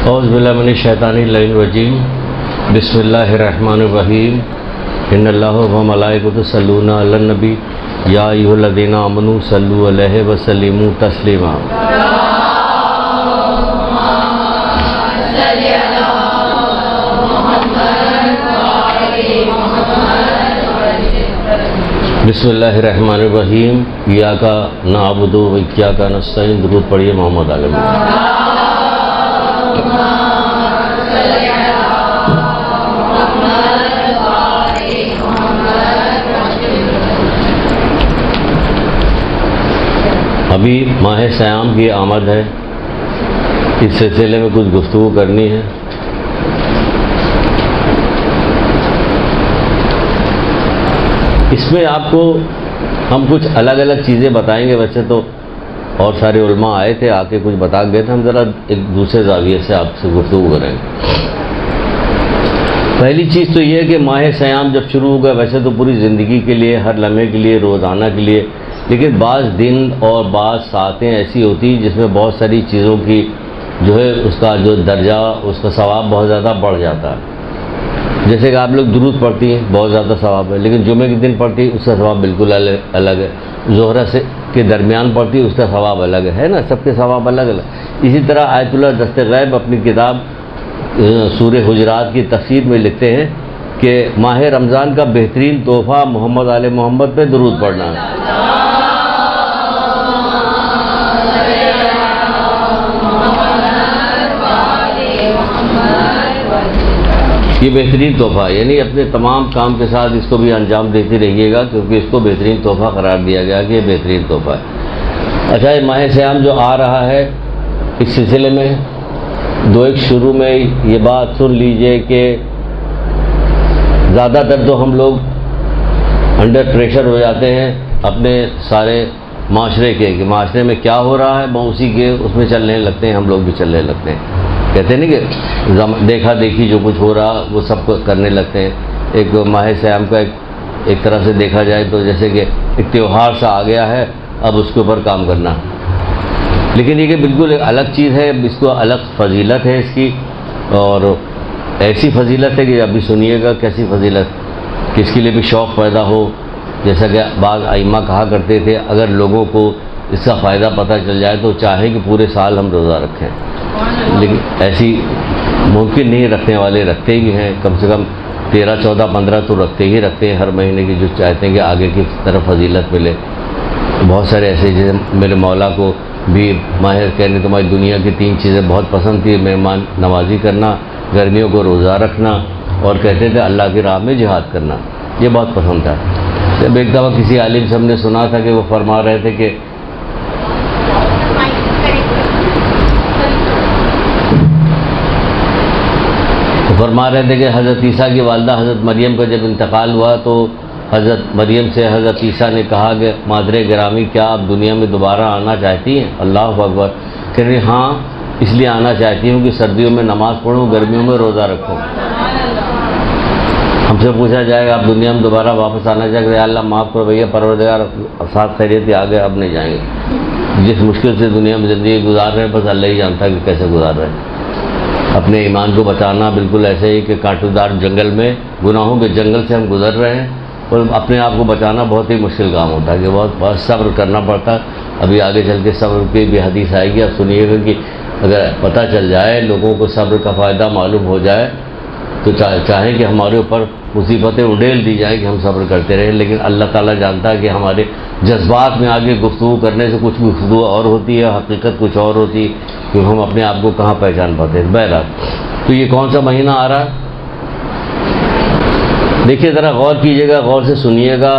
اعوذ باللہ من الشیطان الرجیم بسم اللہ الرحمن الرحیم ان اللہ و ملائکۃ یصلون علی النبی یا ایھا الذین آمنوا صلوا علیہ وسلموا تسلیما۔ بسم اللہ الرحمن الرحیم ایاک نعبد و ایاک نستعین۔ درود پڑھیے محمد علیہ وسلم۔ ابھی ماہ صیام کی آمد ہے، اس سلسلے میں کچھ گفتگو کرنی ہے۔ اس میں آپ کو ہم کچھ الگ الگ چیزیں بتائیں گے۔ ویسے تو اور سارے علماء آئے تھے، آ کے کچھ بتا گئے تھے، ہم ذرا ایک دوسرے زاویے سے آپ سے گفتگو کریں گے۔ پہلی چیز تو یہ ہے کہ ماہ صیام جب شروع ہوگا، ویسے تو پوری زندگی کے لیے، ہر لمحے کے لیے، روزانہ کے لیے، لیکن بعض دن اور بعض ساعتیں ایسی ہوتی ہیں جس میں بہت ساری چیزوں کی جو ہے اس کا جو درجہ، اس کا ثواب بہت زیادہ بڑھ جاتا ہے۔ جیسے کہ آپ لوگ درود پڑھتی ہیں، بہت زیادہ ثواب ہے، لیکن جمعے کے دن پڑھتی ہے، اس کا ثواب بالکل الگ ہے۔ ظہر سے کے درمیان پڑھتی ہے، اس کا ثواب الگ ہے نا، سب کے ثواب الگ الگ۔ اسی طرح آیت اللہ دست غیب اپنی کتاب سورہ حجرات کی تفسیر میں لکھتے ہیں کہ ماہ رمضان کا بہترین تحفہ محمد آل محمد پہ درود پڑھنا ہے۔ یہ بہترین تحفہ، یعنی اپنے تمام کام کے ساتھ اس کو بھی انجام دیتے رہیے گا، کیونکہ اس کو بہترین تحفہ قرار دیا گیا کہ یہ بہترین تحفہ ہے۔ اچھا، یہ ماہ صیام جو آ رہا ہے، اس سلسلے میں ایک شروع میں یہ بات سن لیجئے کہ زیادہ تر تو ہم لوگ انڈر پریشر ہو جاتے ہیں اپنے سارے معاشرے کے، کہ معاشرے میں کیا ہو رہا ہے، اسی کے اس میں چلنے لگتے ہیں، ہم لوگ بھی چلنے لگتے ہیں۔ کہتے ہیں نہیں کہ دیکھا دیکھی جو کچھ ہو رہا وہ سب کو کرنے لگتے ہیں۔ ایک ماہ صیام کا ایک طرح سے دیکھا جائے تو جیسے کہ ایک تہوار سا آ گیا ہے، اب اس کے اوپر کام کرنا، لیکن یہ کہ بالکل ایک الگ چیز ہے، اس کو الگ فضیلت ہے اس کی، اور ایسی فضیلت ہے کہ ابھی سنیے گا کیسی فضیلت، کہ اس کے لیے بھی شوق پیدا ہو۔ جیسا کہ بعض ائمہ کہا کرتے تھے، اگر لوگوں کو اس کا فائدہ پتہ چل جائے تو چاہیں کہ پورے سال ہم روزہ رکھیں، لیکن ایسی ممکن نہیں، رکھنے والے رکھتے بھی ہیں، کم سے کم 13، 14، 15 تو رکھتے ہی رکھتے ہیں ہر مہینے کی، جو چاہتے ہیں کہ آگے کی طرف فضیلت ملے۔ بہت سارے ایسے، جیسے میرے مولا کو بھی ماہر کہنے تمہاری دنیا کی 3 چیزیں بہت پسند تھی، مہمان نوازی کرنا، گرمیوں کو روزہ رکھنا، اور کہتے تھے اللہ کی راہ میں جہاد کرنا، یہ بہت پسند تھا۔ جب ایک دفعہ کسی عالم سے ہم نے سنا تھا کہ وہ فرما رہے تھے کہ حضرت عیسیٰ کی والدہ حضرت مریم کا جب انتقال ہوا تو حضرت مریم سے حضرت عیسیٰ نے کہا کہ مادر گرامی، کیا آپ دنیا میں دوبارہ آنا چاہتی ہیں؟ اللہ اکبر، کہہ رہی ہاں، اس لیے آنا چاہتی ہوں کہ سردیوں میں نماز پڑھوں، گرمیوں میں روزہ رکھوں۔ ہم سے پوچھا جائے گا آپ دنیا میں دوبارہ واپس آنا چاہتے ہیں؟ اللہ معاف کرو بھیا، پروردگار ساتھ خیریت آ گئے، اب نہیں جائیں گے۔ جس مشکل سے دنیا میں زندگی گزار رہے ہیں، بس اللہ ہی جانتا ہے کہ کیسے گزار رہے ہیں۔ اپنے ایمان کو بچانا بالکل ایسے ہی کہ کانٹوں دار جنگل میں، گناہوں کے جنگل سے ہم گزر رہے ہیں، اور اپنے آپ کو بچانا بہت ہی مشکل کام ہوتا ہے، کہ بہت صبر کرنا پڑتا ہے۔ ابھی آگے چل کے صبر کی بھی حدیث آئے گی، آپ سنیے گا کہ اگر پتہ چل جائے، لوگوں کو صبر کا فائدہ معلوم ہو جائے تو چاہیں کہ ہمارے اوپر مصیبتیں اڈیل دی جائیں کہ ہم صبر کرتے رہیں، لیکن اللہ تعالیٰ جانتا ہے کہ ہمارے جذبات میں آگے گفتگو کرنے سے کچھ گفتگو اور ہوتی ہے، حقیقت کچھ اور ہوتی ہے، کہ ہم اپنے آپ کو کہاں پہچان پاتے ہیں۔ بہرحال، تو یہ کون سا مہینہ آ رہا ہے؟ دیکھیے ذرا غور کیجیے گا، غور سے سنیے گا،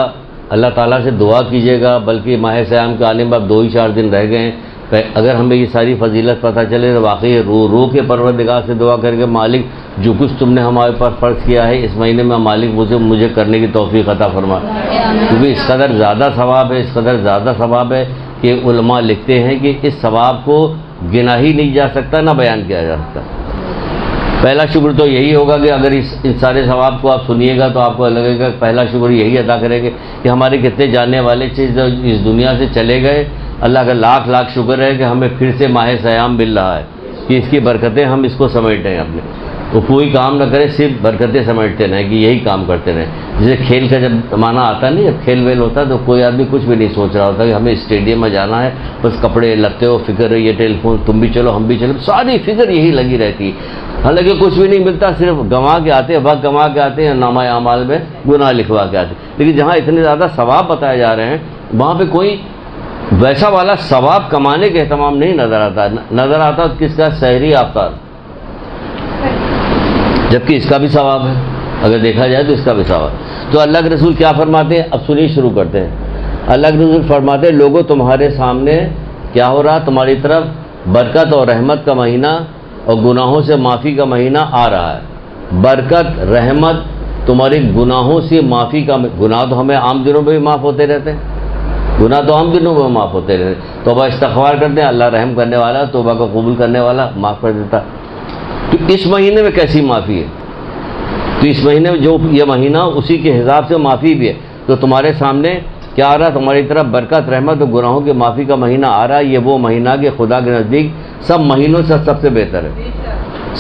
اللہ تعالیٰ سے دعا کیجیے گا، بلکہ ماہ صیام کے آنے میں اب 2 ہی 4 دن رہ گئے ہیں، اگر ہمیں یہ ساری فضیلت پتہ چلے تو واقعی رو کے پروردگار سے دعا کر کے، مالک جو کچھ تم نے ہمارے پر فرض کیا ہے اس مہینے میں، مالک مجھے کرنے کی توفیق عطا فرما، کیونکہ اس قدر زیادہ ثواب ہے، اس قدر زیادہ ثواب ہے کہ علماء لکھتے ہیں کہ اس ثواب کو گنا ہی نہیں جا سکتا، نہ بیان کیا جا سکتا۔ پہلا شکر تو یہی ہوگا کہ اگر اس سارے ثواب کو آپ سنیے گا تو آپ کو لگے گا پہلا شکر یہی ادا کریں گے کہ ہمارے کتنے جاننے والے چیز اس دنیا سے چلے گئے، اللہ کا لاکھ لاکھ شکر ہے کہ ہمیں پھر سے ماہ صیام مل رہا ہے، کہ اس کی برکتیں ہم اس کو سمیٹیں اپنے، وہ کوئی کام نہ کرے، صرف برکتیں سمیٹتے رہیں کہ یہی کام کرتے رہیں. جیسے کھیل کا جب زمانہ آتا نہیں، جب کھیل ویل ہوتا ہے تو کوئی آدمی کچھ بھی نہیں سوچ رہا ہوتا کہ ہمیں اسٹیڈیم میں جانا ہے، بس کپڑے لگتے ہو، فکر ہے یہ ٹیلی فون، تم بھی چلو ہم بھی چلو، ساری فکر یہی لگی رہتی ہے. حالانکہ کچھ بھی نہیں ملتا، صرف گنوا کے آتے ہیں، وقت گنوا کے آتے ہیں، نامہ اعمال میں گناہ لکھوا کے آتے ہیں. لیکن جہاں اتنے زیادہ ثواب بتائے جا رہے ہیں وہاں پہ کوئی ویسا والا ثواب کمانے کا اہتمام نہیں نظر آتا. نظر آتا کس کا؟ سحری آفتاب، جبکہ اس کا بھی ثواب ہے، اگر دیکھا جائے تو اس کا بھی ثواب. تو اللہ کے رسول کیا فرماتے ہیں؟ اب سنیے، شروع کرتے ہیں. اللہ کے رسول فرماتے ہیں لوگوں تمہارے سامنے کیا ہو رہا؟ تمہاری طرف برکت اور رحمت کا مہینہ اور گناہوں سے معافی کا مہینہ آ رہا ہے. برکت، رحمت، تمہارے گناہوں سے معافی کا. گناہ تو ہمیں عام دنوں میں بھی معاف ہوتے رہتے ہیں، گناہ تو عام دنوں میں معاف ہوتے رہتے ہیں. توبہ استغفار کرتے ہیں، اللہ رحم کرنے والا، توبہ کو قبول کرنے والا، معاف کر دیتا. تو اس مہینے میں کیسی معافی ہے؟ تو اس مہینے میں جو یہ مہینہ اسی کے حساب سے معافی بھی ہے. تو تمہارے سامنے کیا آ رہا؟ تمہاری طرف برکت، رحمت اور گناہوں کی معافی کا مہینہ آ رہا ہے. یہ وہ مہینہ کہ خدا کے نزدیک سب مہینوں سے سب سے بہتر ہے،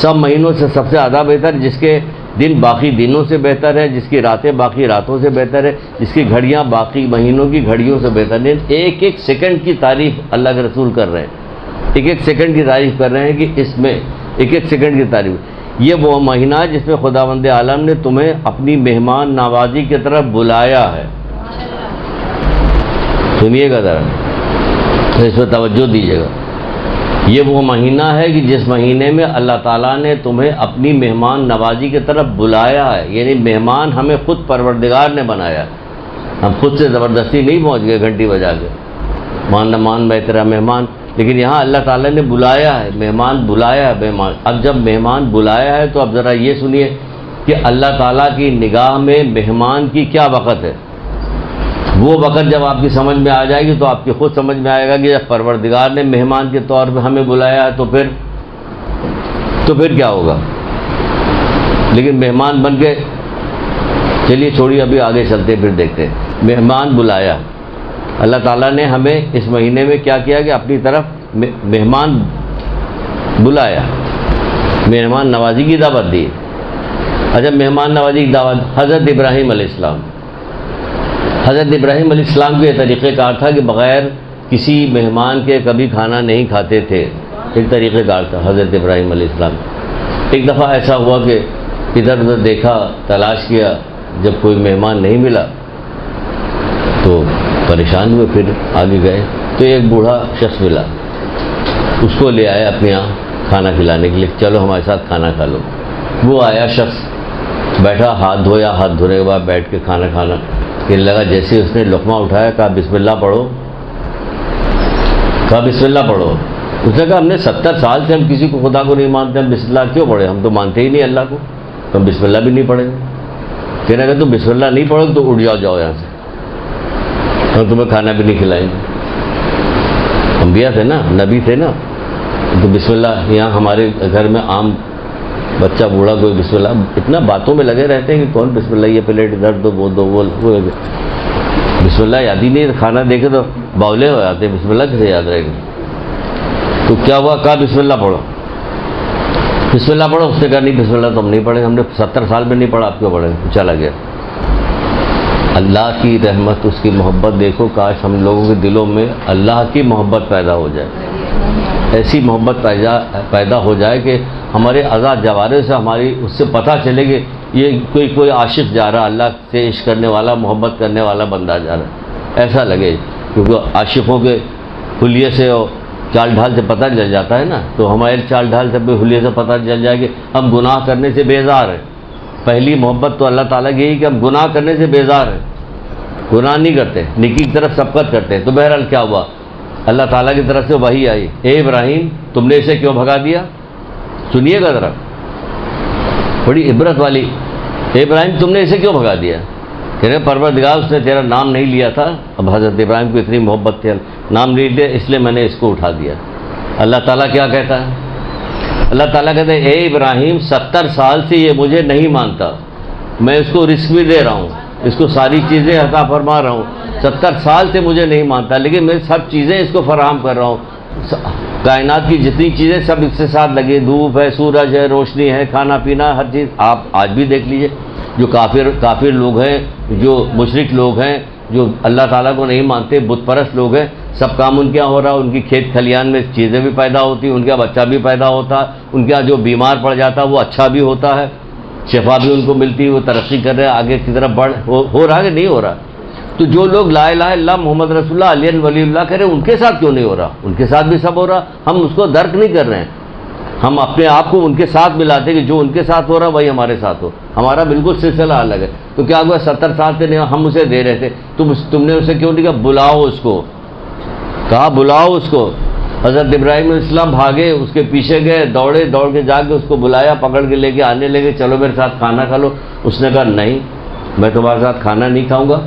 سب مہینوں سے سب سے زیادہ بہتر، جس کے دن باقی دنوں سے بہتر ہے، جس کی راتیں باقی راتوں سے بہتر ہے، جس کی گھڑیاں باقی مہینوں کی گھڑیوں سے بہتر ہے. ایک ایک سیکنڈ کی تعریف اللہ کے رسول کر رہے ہیں، ایک ایک سیکنڈ کی تعریف کر رہے ہیں کہ اس میں ایک ایک سیکنڈ کی تعریف. یہ وہ مہینہ ہے جس میں خداوند عالم نے تمہیں اپنی مہمان نوازی کی طرف بلایا ہے. سنیے گا ذرا، اس پہ توجہ دیجیے گا. یہ وہ مہینہ ہے کہ جس مہینے میں اللہ تعالیٰ نے تمہیں اپنی مہمان نوازی کی طرف بلایا ہے. یعنی مہمان ہمیں خود پروردگار نے بنایا، ہم خود سے زبردستی نہیں پہنچ گئے گھنٹی بجا کے مان میں تیرا مہمان. لیکن یہاں اللہ تعالیٰ نے بلایا ہے، مہمان بلایا ہے مہمان. اب جب مہمان بلایا ہے تو اب ذرا یہ سنیے کہ اللہ تعالیٰ کی نگاہ میں مہمان کی کیا وقت ہے. وہ وقت جب آپ کی سمجھ میں آ جائے گی تو آپ کی خود سمجھ میں آئے گا کہ جب پروردگار نے مہمان کے طور پہ ہمیں بلایا ہے تو پھر کیا ہوگا. لیکن مہمان بن کے چلیے چھوڑیے، ابھی آگے چلتے پھر دیکھتے ہیں. مہمان بلایا، اللہ تعالیٰ نے ہمیں اس مہینے میں کیا کیا کہ اپنی طرف مہمان بلایا، مہمان نوازی کی دعوت دی. اچھا، مہمان نوازی کی دعوت حضرت ابراہیم علیہ السلام، حضرت ابراہیم علیہ السلام کے یہ طریقہ کار تھا کہ بغیر کسی مہمان کے کبھی کھانا نہیں کھاتے تھے. ایک طریقہ کار تھا حضرت ابراہیم علیہ السلام. ایک دفعہ ایسا ہوا کہ ادھر ادھر دیکھا، تلاش کیا، جب کوئی مہمان نہیں ملا تو پریشان ہوئے. پھر آگے گئے تو ایک بوڑھا شخص ملا، اس کو لے آئے اپنے یہاں کھانا کھلانے کے لیے، چلو ہمارے ساتھ کھانا کھا لو. وہ آیا شخص، بیٹھا، ہاتھ دھویا، ہاتھ دھونے کے بعد بیٹھ کے کھانا کھانا. پھر لگا جیسے اس نے لقمہ اٹھایا، کہا بسم اللہ پڑھو، کہا بسم اللہ پڑھو. اس نے کہا ہم نے 70 سال سے ہم کسی کو خدا کو نہیں مانتے، ہم بسم اللہ کیوں پڑھے؟ ہم تو مانتے ہی نہیں اللہ کو، ہم بسم اللہ بھی نہیں پڑھیں گے. کہنے لگا تم بسم اللہ نہیں پڑھو تو اٹھ جاؤ یہاں سے، ہم تمہیں کھانا بھی نہیں کھلائیں گے. انبیاء تھے نا، نبی تھے نا، تو بسم اللہ. یہاں ہمارے گھر میں عام بچہ بوڑھا کوئی بسم اللہ، اتنا باتوں میں لگے رہتے ہیں کہ کون بسم اللہ، یہ پلیٹ ادھر دو، وہ دو، وہ بسم اللہ یاد ہی نہیں. کھانا دیکھے تو باولے ہو جاتے ہیں، بسم اللہ کیسے یاد رہے گا. تو کیا ہوا؟ کہا بسم اللہ پڑھو، بسم اللہ پڑھو. اس نے کہا نہیں بسم اللہ تو ہم نہیں پڑھیں گے، ہم نے 70 سال میں نہیں پڑھا، آپ کیوں پڑھیں گے؟ چلا گیا. اللہ کی رحمت، اس کی محبت دیکھو. کاش ہم لوگوں کے دلوں میں اللہ کی محبت پیدا ہو جائے، ایسی محبت پیدا ہو جائے کہ ہمارے آزاد جوارے سے ہماری اس سے پتہ چلے کہ یہ کوئی عاشق جا رہا، اللہ سے عشق کرنے والا، محبت کرنے والا بندہ جا رہا، ایسا لگے. کیونکہ عاشقوں کے حلیے سے اور چال ڈھال سے پتہ چل جاتا ہے نا. تو ہمارے چال ڈھال سے بھی حلیے سے پتہ چل جائے کہ ہم گناہ کرنے سے بیزار ہیں. پہلی محبت تو اللہ تعالیٰ کی یہی کہ ہم گناہ کرنے سے بیزار ہیں، گناہ نہیں کرتے، نیکی کی طرف سبقت کرتے ہیں. تو بہرحال کیا ہوا؟ اللہ تعالیٰ کی طرف سے وحی آئی، اے ابراہیم تم نے اسے کیوں بھگا دیا؟ سنیے گا ذرا، بڑی عبرت والی. اے ابراہیم تم نے اسے کیوں بھگا دیا؟ کہہ رہے پروردگار اس نے تیرا نام نہیں لیا تھا. اب حضرت ابراہیم کو اتنی محبت تھی، نام نہیں لیا اس لیے میں نے اس کو اٹھا دیا. اللہ تعالیٰ کیا کہتا ہے؟ اللہ تعالیٰ کہتے ہیں اے ابراہیم 70 سال سے یہ مجھے نہیں مانتا، میں اس کو رزق بھی دے رہا ہوں، اس کو ساری چیزیں عطا فرما رہا ہوں. 70 سال سے مجھے نہیں مانتا، لیکن میں سب چیزیں اس کو فراہم کر رہا ہوں. کائنات کی جتنی چیزیں سب اس کے ساتھ لگی، دھوپ ہے، سورج ہے، روشنی ہے، کھانا پینا، ہر چیز. آپ آج بھی دیکھ لیجئے جو کافر لوگ ہیں، جو مشرک لوگ ہیں، جو اللہ تعالیٰ کو نہیں مانتے، بت پرست لوگ ہیں، سب کام ان کے یہاں ہو رہا ہے. ان کی کھیت کھلیان میں چیزیں بھی پیدا ہوتی، ان کا بچہ بھی پیدا ہوتا، ان کا جو بیمار پڑ جاتا وہ اچھا بھی ہوتا ہے، شفا بھی ان کو ملتی، وہ ترقی کر رہے ہیں، آگے کی طرف ہو رہا ہے کہ نہیں ہو رہا. تو جو لوگ لا الہ الا اللہ محمد رسول اللہ علی ولی اللہ کہہ رہے ہیں، ان کے ساتھ کیوں نہیں ہو رہا؟ ان کے ساتھ بھی سب ہو رہا. ہم اس کو درک نہیں کر رہے ہیں. ہم اپنے آپ کو ان کے ساتھ ملاتے کہ جو ان کے ساتھ ہو رہا وہی ہمارے ساتھ ہو. ہمارا بالکل سلسلہ الگ ہے. تو کیا ہوا 70 سال سے نہیں ہم اسے دے رہے تھے، تم نے اسے کیوں نہیں کہا بلاؤ اس کو؟ کہا بلاؤ اس کو. حضرت ابراہیم علیہ السلام بھاگے، اس کے پیچھے گئے، دوڑ کے جا کے اس کو بلایا، پکڑ کے لے کے آنے لگے، چلو میرے ساتھ کھانا کھا لو. اس نے کہا نہیں، میں تمہارے ساتھ کھانا نہیں کھاؤں گا.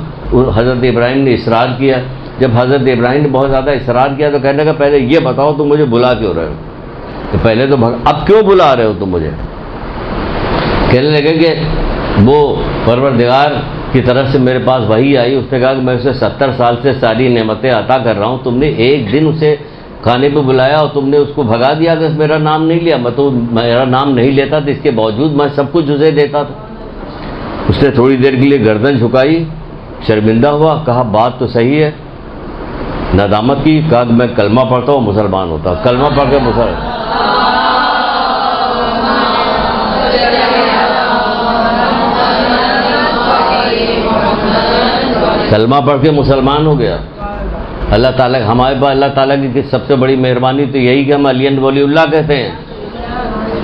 حضرت ابراہیم نے اصرار کیا. جب حضرت ابراہیم نے بہت زیادہ اصرار کیا تو کہنے لگا پہلے یہ بتاؤ تم مجھے بلا کیوں رہے ہو؟ تو پہلے تو اب کیوں بلا رہے ہو تم مجھے؟ کہنے لگے کہ وہ پروردگار کی طرف سے میرے پاس وحی آئی، اس نے کہا کہ میں اسے 70 سال سے ساری نعمتیں عطا کر رہا ہوں، تم نے ایک دن اسے کھانے پہ بلایا اور تم نے اس کو بھگا دیا کہ میرا نام نہیں لیا. میں تو میرا نام نہیں لیتا تھا، اس کے باوجود میں سب کچھ اسے دیتا تھا. اس نے تھوڑی دیر کے لیے گردن جھکائی، شرمندہ ہوا، کہا بات تو صحیح ہے، ندامت کی، کہا کہ میں کلمہ پڑھتا ہوں مسلمان ہوتا ہوں. کلمہ پڑھ کے کلمہ پڑھ کے مسلمان ہو گیا. اللہ تعالیٰ ہمارے پاس اللہ تعالیٰ کی سب سے بڑی مہربانی تو یہی کہ ہم علی ولی اللہ کہتے ہیں.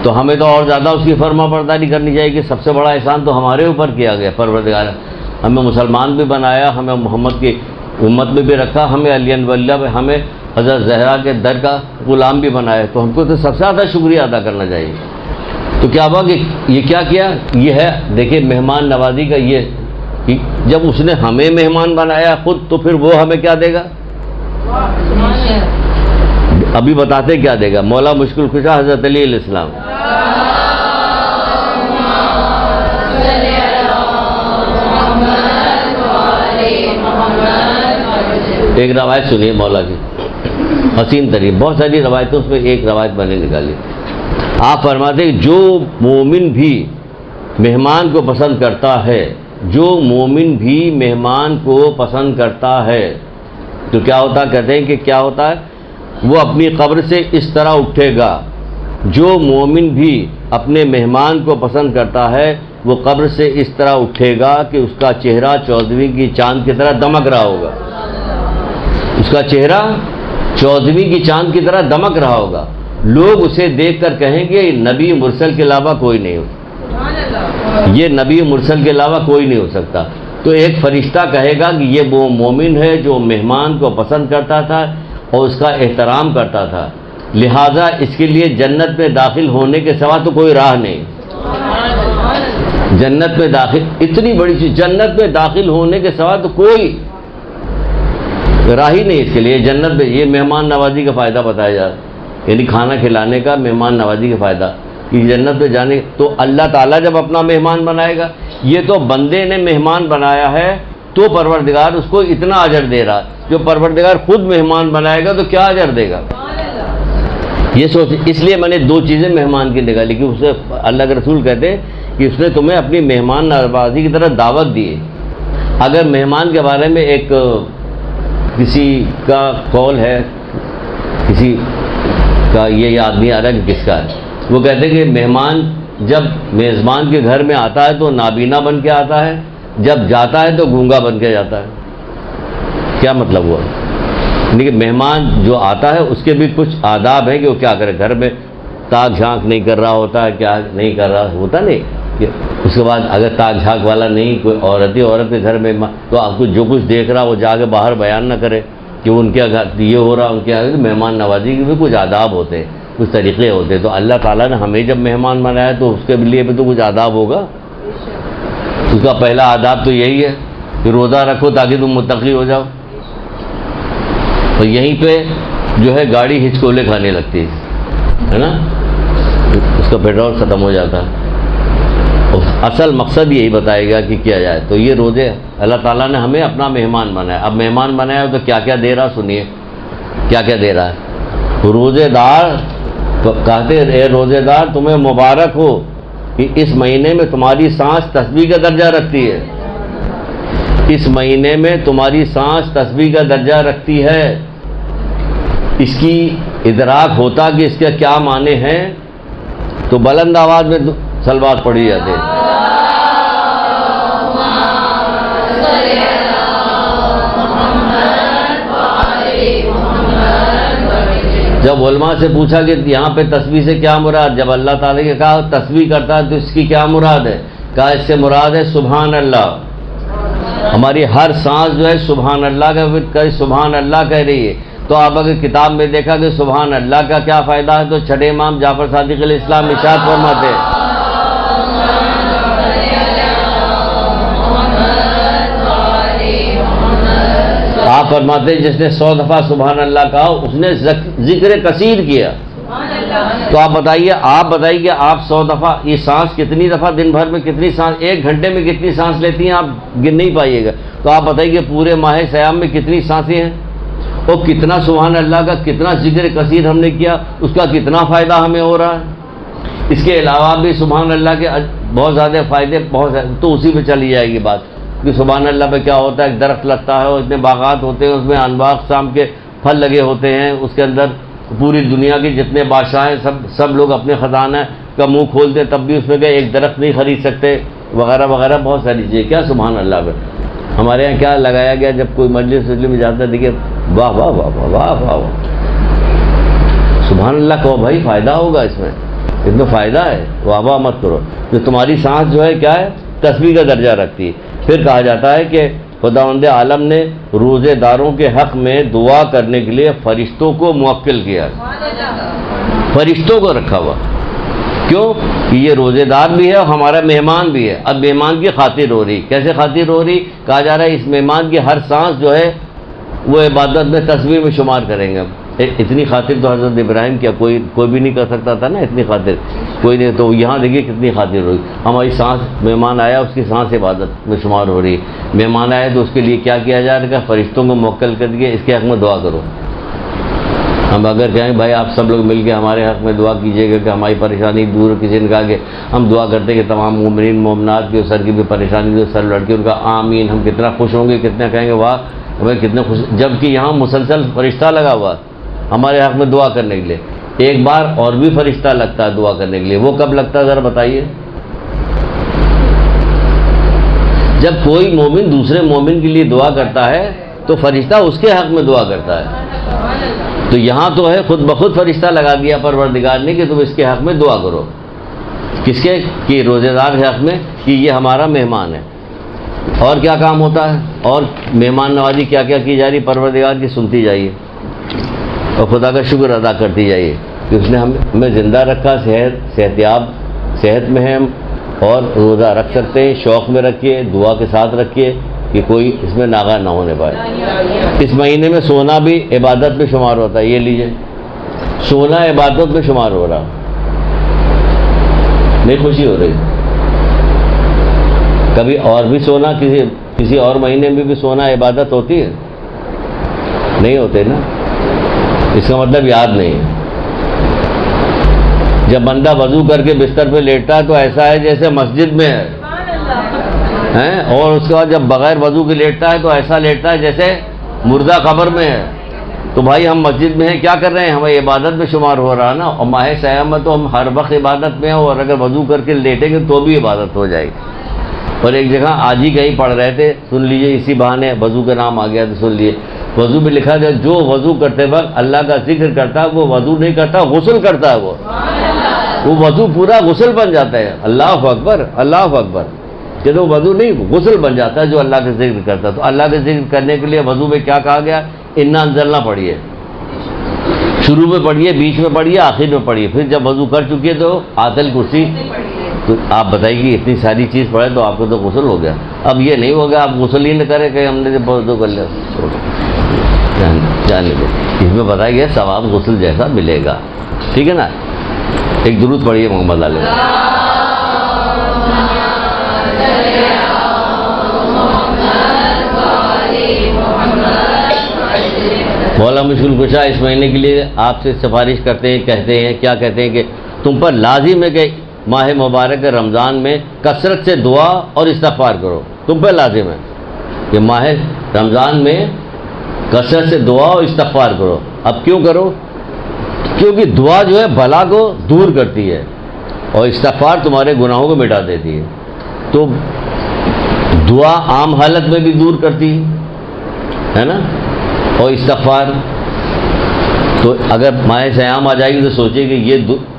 تو ہمیں تو اور زیادہ اس کی فرما برداری کرنی چاہیے کہ سب سے بڑا احسان تو ہمارے اوپر کیا گیا. پروردگار ہمیں مسلمان بھی بنایا، ہمیں محمد کی امت میں بھی رکھا، ہمیں علی ولی اللہ، ہمیں حضرت زہرا کے در کا غلام بھی بنایا. تو ہم کو تو سب سے زیادہ شکریہ ادا کرنا چاہیے. تو کیا ہوا کہ یہ کیا یہ ہے دیکھیں مہمان نوازی کا. یہ جب اس نے ہمیں مہمان بنایا خود تو پھر وہ ہمیں کیا دے گا؟ ابھی بتاتے کیا دے گا. مولا مشکل کشا حضرت علی علیہ السلام. ایک روایت سنیے مولا کی، حسین ترین، بہت ساری روایتوں میں ایک روایت میں نے نکالی. آپ فرماتے ہیں جو مومن بھی مہمان کو پسند کرتا ہے، جو مومن بھی مہمان کو پسند کرتا ہے تو کیا ہوتا، کہتے ہیں کہ کیا ہوتا ہے، وہ اپنی قبر سے اس طرح اٹھے گا. جو مومن بھی اپنے مہمان کو پسند کرتا ہے وہ قبر سے اس طرح اٹھے گا کہ اس کا چہرہ 14ویں کی چاند کی طرح دمک رہا ہوگا. اس کا چہرہ 14ویں کی چاند کی طرح دمک رہا ہوگا. لوگ اسے دیکھ کر کہیں گے یہ نبی مرسل کے علاوہ کوئی نہیں ہو، یہ نبی مرسل کے علاوہ کوئی نہیں ہو سکتا. تو ایک فرشتہ کہے گا کہ یہ وہ مومن ہے جو مہمان کو پسند کرتا تھا اور اس کا احترام کرتا تھا، لہٰذا اس کے لیے جنت میں داخل ہونے کے سوا تو کوئی راہ نہیں. جنت میں داخل، اتنی بڑی چیز، جنت میں داخل ہونے کے سوا تو کوئی راہ ہی نہیں اس کے لیے. جنت میں یہ مہمان نوازی کا فائدہ بتایا جا رہا ہے، یعنی کھانا کھلانے کا، مہمان نوازی کا فائدہ کہ جنت میں جانے. تو اللہ تعالیٰ جب اپنا مہمان بنائے گا، یہ تو بندے نے مہمان بنایا ہے تو پروردگار اس کو اتنا اجر دے رہا. جو پروردگار خود مہمان بنائے گا تو کیا اجر دے گا؟ یہ سوچ. اس لیے میں نے دو چیزیں مہمان کی نکالی کہ اسے اللہ کے رسول کہتے ہیں کہ اس نے تمہیں اپنی مہمان نوازی کی طرف دعوت دی ہے. اگر مہمان کے بارے میں ایک کسی کا قول ہے، کسی کا یہ یاد نہیں آ رہا کہ کس کا ہے، وہ کہتے ہیں کہ مہمان جب میزبان کے گھر میں آتا ہے تو نابینا بن کے آتا ہے، جب جاتا ہے تو گونگا بن کے جاتا ہے. کیا مطلب ہوا؟ لیکن مہمان جو آتا ہے اس کے بھی کچھ آداب ہیں کہ وہ کیا کرے. گھر میں تاک جھانک نہیں کر رہا ہوتا ہے، کیا نہیں کر رہا ہوتا نہیں. اس کے بعد اگر تاک جھانک والا نہیں، کوئی عورت کے گھر میں، تو آپ کو جو کچھ دیکھ رہا وہ جا کے باہر بیان نہ کرے کہ ان کے گھر یہ ہو رہا، ان کے گھر. مہمان نوازی کے بھی کچھ آداب ہوتے ہیں، کچھ طریقے ہوتے ہیں. تو اللہ تعالیٰ نے ہمیں جب مہمان بنایا تو اس کے لیے بھی تو کچھ آداب ہوگا. اس کا پہلا آداب تو یہی ہے کہ روزہ رکھو تاکہ تم متقی ہو جاؤ. اور یہیں پہ جو ہے گاڑی ہچکولے کھانے لگتی ہے نا، اس کا پیٹرول ختم ہو جاتا ہے. اصل مقصد یہی بتائے گا کہ کیا جائے. تو یہ روزے اللہ تعالیٰ نے ہمیں اپنا مہمان بنایا. اب مہمان بنایا تو کیا کیا دے رہا، سنیے کیا کیا دے رہا ہے. روزے دار کہتے اے روزے دار تمہیں مبارک ہو کہ اس مہینے میں تمہاری سانس تسبیح کا درجہ رکھتی ہے، اس مہینے میں تمہاری سانس تسبیح کا درجہ رکھتی ہے۔ اس کی ادراک ہوتا کہ اس کے کیا معنی ہیں تو بلند آواز میں صلوات پڑھی جاتے ہیں۔ جب علماء سے پوچھا کہ یہاں پہ تسبیح سے کیا مراد، جب اللہ تعالیٰ نے کہا تسبیح کرتا ہے تو اس کی کیا مراد ہے، کہا اس سے مراد ہے سبحان اللہ، ہماری ہر سانس جو ہے سبحان اللہ کا سبحان اللہ کہہ رہی ہے۔ تو آپ اگر کتاب میں دیکھا کہ سبحان اللہ کا کیا فائدہ ہے تو چھٹے امام جعفر صادق علیہ السلام ارشاد فرماتے ہیں، آپ فرماتے ہیں جس نے 100 دفعہ سبحان اللہ کہا اس نے ذکر کثیر کیا۔ تو آپ بتائیے کہ آپ 100 دفعہ یہ سانس کتنی دفعہ دن بھر میں کتنی سانس، ایک گھنٹے میں کتنی سانس لیتی ہیں آپ گن نہیں پائیے گا۔ تو آپ بتائیے کہ پورے ماہ سیام میں کتنی سانسیں ہیں اور کتنا سبحان اللہ کا کتنا ذکر کثیر ہم نے کیا، اس کا کتنا فائدہ ہمیں ہو رہا ہے۔ اس کے علاوہ بھی سبحان اللہ کے بہت زیادہ فائدے تو اسی پہ چلی جائے گی بات کہ سبحان اللہ پہ کیا ہوتا ہے، ایک درخت لگتا ہے اور اتنے باغات ہوتے ہیں، اس میں انواع اقسام کے پھل لگے ہوتے ہیں، اس کے اندر پوری دنیا کے جتنے بادشاہ ہیں سب لوگ اپنے خزانہ کا منہ کھولتے تب بھی اس میں کہ ایک درخت نہیں خرید سکتے وغیرہ وغیرہ بہت ساری چیزیں۔ کیا سبحان اللہ پہ ہمارے یہاں کیا لگایا گیا، جب کوئی مجلس میں جاتا ہے دیکھیے واہ واہ واہ واہ واہ واہ واہ سبحان اللہ کہو بھائی، فائدہ ہوگا اس میں فائدہ ہے، واہ واہ مت کرو۔ جو تمہاری سانس جو ہے کیا ہے، تسبیح کا درجہ رکھتی ہے۔ پھر کہا جاتا ہے کہ خداوند عالم نے روزے داروں کے حق میں دعا کرنے کے لیے فرشتوں کو موکل کیا، فرشتوں کو رکھا ہوا۔ کیوں کہ یہ روزے دار بھی ہے اور ہمارا مہمان بھی ہے۔ اب مہمان کی خاطر ہو رہی، کیسے خاطر ہو رہی، کہا جا رہا ہے اس مہمان کی ہر سانس جو ہے وہ عبادت میں تسبیح میں شمار کریں گے۔ اتنی خاطر تو حضرت ابراہیم کیا کوئی بھی نہیں کر سکتا تھا نا، اتنی خاطر کوئی نہیں۔ تو یہاں دیکھیے کتنی خاطر ہو رہی، ہماری سانس، مہمان آیا اس کی سانس عبادت میں شمار ہو رہی ہے۔ مہمان آیا تو اس کے لیے کیا کیا جا رہا ہے، فرشتوں کو موکل کر کے اس کے حق میں دعا کرو۔ ہم اگر کہیں بھائی آپ سب لوگ مل کے ہمارے حق میں دعا کیجیے گا کہ ہماری پریشانی دور، کسی نے کہا کہ ہم دعا کرتے ہیں کہ تمام مومنین مومنات کی سر کی بھی پریشانی جو سر لڑ کے ان کا آمین، ہم کتنا خوش ہوں گے، کتنا کہیں گے واہ ہمیں کتنے خوش، جبکہ یہاں مسلسل فرشتہ لگا ہوا ہمارے حق میں دعا کرنے کے لیے۔ ایک بار اور بھی فرشتہ لگتا ہے دعا کرنے کے لیے، وہ کب لگتا ہے ذرا بتائیے؟ جب کوئی مومن دوسرے مومن کے لیے دعا کرتا ہے تو فرشتہ اس کے حق میں دعا کرتا ہے۔ تو یہاں تو ہے خود بخود فرشتہ لگا دیا پروردگار نے کہ تم اس کے حق میں دعا کرو۔ کس کے؟ کہ روزے دار کے حق میں، کہ یہ ہمارا مہمان ہے۔ اور کیا کام ہوتا ہے، اور مہمان نوازی کیا کیا کی جا رہی پروردگار کی، سنتی جائیے اور خدا کا شکر ادا کرتی جائیے کہ اس نے ہمیں زندہ رکھا، صحت یاب، صحت میں ہے ہم، اور روزہ رکھ سکتے ہیں۔ شوق میں رکھیے، دعا کے ساتھ رکھیے کہ کوئی اس میں ناغہ نہ ہونے پائے۔ اس مہینے میں سونا بھی عبادت میں شمار ہوتا ہے، یہ لیجئے سونا عبادت میں شمار ہو رہا، نہیں خوشی ہو رہی؟ کبھی اور بھی سونا کسی اور مہینے میں بھی سونا عبادت ہوتی ہے؟ نہیں ہوتے نا، اس کا مطلب یاد نہیں ہے۔ جب بندہ وضو کر کے بستر پہ لیٹتا ہے تو ایسا ہے جیسے مسجد میں ہے، اور اس کے بعد جب بغیر وضو کے لیٹتا ہے تو ایسا لیٹتا ہے جیسے مردہ قبر میں ہے۔ تو بھائی ہم مسجد میں ہیں، کیا کر رہے ہیں، ہمیں عبادت میں شمار ہو رہا نا، اور ماہ سیام میں تو ہم ہر وقت عبادت میں ہیں، اور اگر وضو کر کے لیٹیں گے تو بھی عبادت ہو جائے گی۔ اور ایک جگہ آج ہی کہیں پڑھ رہے تھے، سن لیجئے، اسی بہانے وضو کا نام آ گیا تو سن لیجئے، وضو میں لکھا جائے جو وضو کرتے وقت اللہ کا ذکر کرتا ہے وہ وضو نہیں کرتا، غسل کرتا ہے، وہ وضو پورا غسل بن جاتا ہے۔ اللہ اکبر، اللہ اکبر، کہ وہ وضو نہیں غسل بن جاتا ہے جو اللہ کا ذکر کرتا ہے۔ تو اللہ کا ذکر کرنے کے لیے وضو میں کیا کہا گیا، انا انزلنا پڑھیے، شروع میں پڑھیے، بیچ میں پڑھیے، آخر میں پڑھیے، پھر جب وضو کر چکیے تو آیت الکرسی۔ تو آپ بتائیے کہ اتنی ساری چیز پڑھے تو آپ کو تو غسل ہو گیا۔ اب یہ نہیں ہوگا آپ غسل ہی نہ کریں کہ ہم نے جب وضو کر لیا، جانے دو، اس میں بتایا گیا ثواب غسل جیسا ملے گا، ٹھیک ہے نا۔ ایک درود پڑھیے محمد علیہ۔ مولا مشکل کشا اس مہینے کے لیے آپ سے سفارش کرتے ہیں، کہتے ہیں، کیا کہتے ہیں کہ تم پر لازم ہے کہ ماہ مبارک رمضان میں کثرت سے دعا اور استغفار کرو. تم پر لازم ہے کہ ماہ رمضان میں کثرت سے دعا اور استغفار کرو. اب کیوں کرو؟ کیونکہ دعا جو ہے بلا کو دور کرتی ہے اور استغفار تمہارے گناہوں کو مٹا دیتی ہے. تو دعا عام حالت میں بھی دور کرتی ہے نا، اور استغفار. تو اگر ماہ سیام آ جائے گی تو سوچے کہ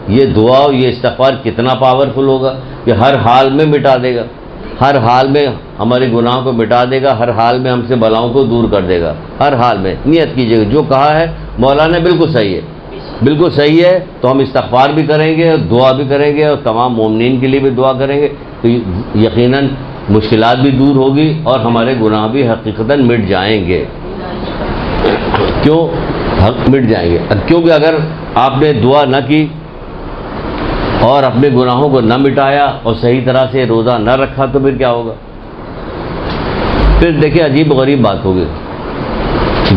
یہ دعا اور یہ استغفار کتنا پاورفل ہوگا کہ ہر حال میں مٹا دے گا، ہر حال میں ہمارے گناہوں کو مٹا دے گا، ہر حال میں ہم سے بلاؤں کو دور کر دے گا. ہر حال میں نیت کیجیے گا، جو کہا ہے مولانا بالکل صحیح ہے، بالکل صحیح ہے. تو ہم استغفار بھی کریں گے اور دعا بھی کریں گے اور تمام مومنین کے لیے بھی دعا کریں گے تو یقیناً مشکلات بھی دور ہوگی اور ہمارے گناہ بھی حقیقتاً مٹ جائیں گے. کیوں مٹ جائیں گے؟ کیونکہ اگر آپ نے دعا نہ کی اور اپنے گناہوں کو نہ مٹایا اور صحیح طرح سے روزہ نہ رکھا تو پھر کیا ہوگا؟ پھر دیکھیں عجیب غریب بات ہوگی.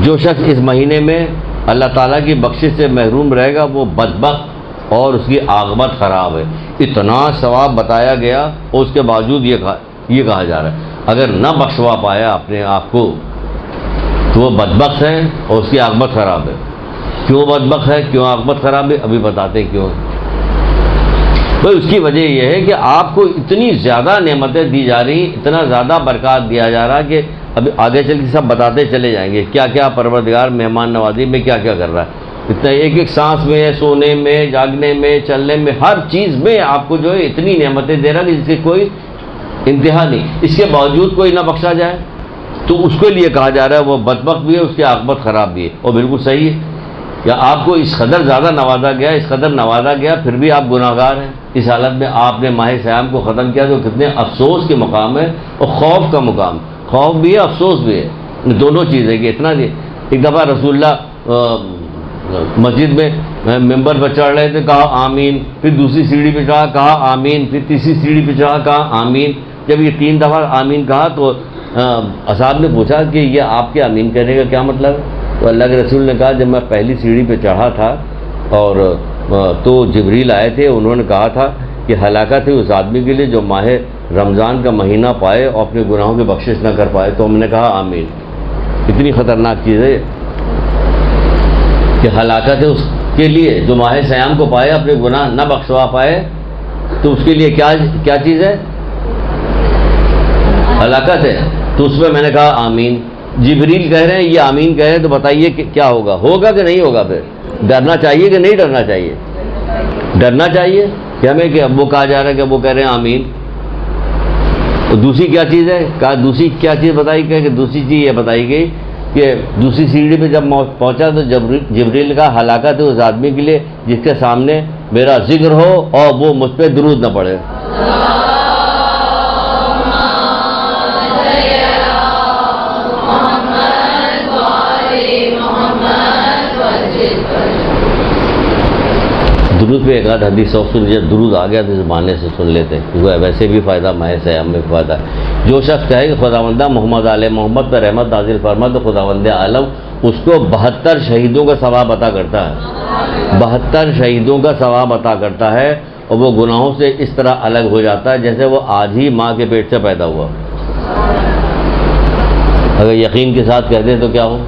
جو شخص اس مہینے میں اللہ تعالیٰ کی بخشش سے محروم رہے گا وہ بدبخت اور اس کی عاقبت خراب ہے. اتنا ثواب بتایا گیا اور اس کے باوجود یہ کہا جا رہا ہے اگر نہ بخشوا پایا اپنے آپ کو تو وہ بدبخت ہے اور اس کی عاقبت خراب ہے. کیوں بدبخت ہے، کیوں عاقبت خراب ہے؟ ابھی بتاتے ہیں کیوں. بھائی اس کی وجہ یہ ہے کہ آپ کو اتنی زیادہ نعمتیں دی جا رہی، اتنا زیادہ برکات دیا جا رہا کہ ابھی آگے چل کے سب بتاتے چلے جائیں گے کیا کیا پروردگار مہمان نوازی میں کیا کیا کر رہا ہے. اتنا ایک ایک سانس میں، سونے میں، جاگنے میں، چلنے میں، ہر چیز میں آپ کو جو ہے اتنی نعمتیں دے رہا کہ جس کی کوئی انتہا نہیں. اس کے باوجود کوئی نہ بخشا جائے تو اس کے لیے کہا جا رہا ہے وہ بدبخت بھی ہے، اس کی عاقبت خراب بھی ہے. اور بالکل صحیح ہے کہ آپ کو اس قدر زیادہ نوازا گیا، اس قدر نوازا گیا، پھر بھی آپ گناہ گار ہیں. اس حالت میں آپ نے ماہ سیام کو ختم کیا تو کتنے افسوس کے مقام ہے اور خوف کا مقام. خوف بھی ہے، افسوس بھی ہے، دونوں چیزیں کہ اتنا نہیں. ایک دفعہ رسول اللہ مسجد میں ممبر پر چڑھ رہے تھے، کہا آمین، پھر دوسری سیڑھی پہ چڑھا کہا آمین، پھر تیسری سیڑھی پہ چڑھا کہا آمین. جب یہ 3 دفعہ آمین کہا تو اصحاب نے پوچھا کہ یہ آپ کے آمین کہنے کا کیا مطلب ہے؟ تو اللہ کے رسول نے کہا جب میں پہلی سیڑھی پہ چڑھا تھا اور تو جبریل آئے تھے، انہوں نے کہا تھا کہ ہلاکت ہے اس آدمی کے لیے جو ماہ رمضان کا مہینہ پائے اور اپنے گناہوں کی بخشش نہ کر پائے. تو ہم نے کہا آمین. اتنی خطرناک چیز ہے کہ ہلاکت ہے اس کے لیے جو ماہ سیام کو پائے اپنے گناہ نہ بخشوا پائے تو اس کے لیے کیا چیز ہے؟ ہلاکت ہے. تو اس میں میں نے کہا آمین. جبریل کہہ رہے ہیں یہ آمین کہہ رہے ہیں تو بتائیے کہ کیا ہوگا؟ ہوگا کہ نہیں ہوگا؟ پھر ڈرنا چاہیے کہ نہیں ڈرنا چاہیے؟ ڈرنا چاہیے کہ ہمیں کہ اب وہ کہا جا رہا ہے کہ وہ کہہ رہے ہیں آمین. تو دوسری کیا چیز ہے؟ کہا دوسری کیا چیز بتائی گئی کہ دوسری چیز یہ بتائی گئی کہ دوسری سیڑھی پہ جب پہنچا تو جبریل کا ہلاکت ہے اس آدمی کے لیے جس کے سامنے میرا ذکر ہو اور وہ مجھ پہ درود نہ پڑے. درود پہ ایک آدھ حدیث سب سن، جب درود آ گیا تو اس بہانے سے سن لیتے ہیں کیونکہ ویسے بھی فائدہ ماہ سیام میں فائدہ ہے. جو شخص کہے کہ خداوندہ محمد علیہ محمد پر رحمت نازل فرما تو خداوند عالم اس کو 72 شہیدوں کا ثواب عطا کرتا ہے. 72 شہیدوں کا ثواب عطا کرتا ہے اور وہ گناہوں سے اس طرح الگ ہو جاتا ہے جیسے وہ آج ہی ماں کے پیٹ سے پیدا ہوا. اگر یقین کے ساتھ کہتے ہیں تو کیا ہو،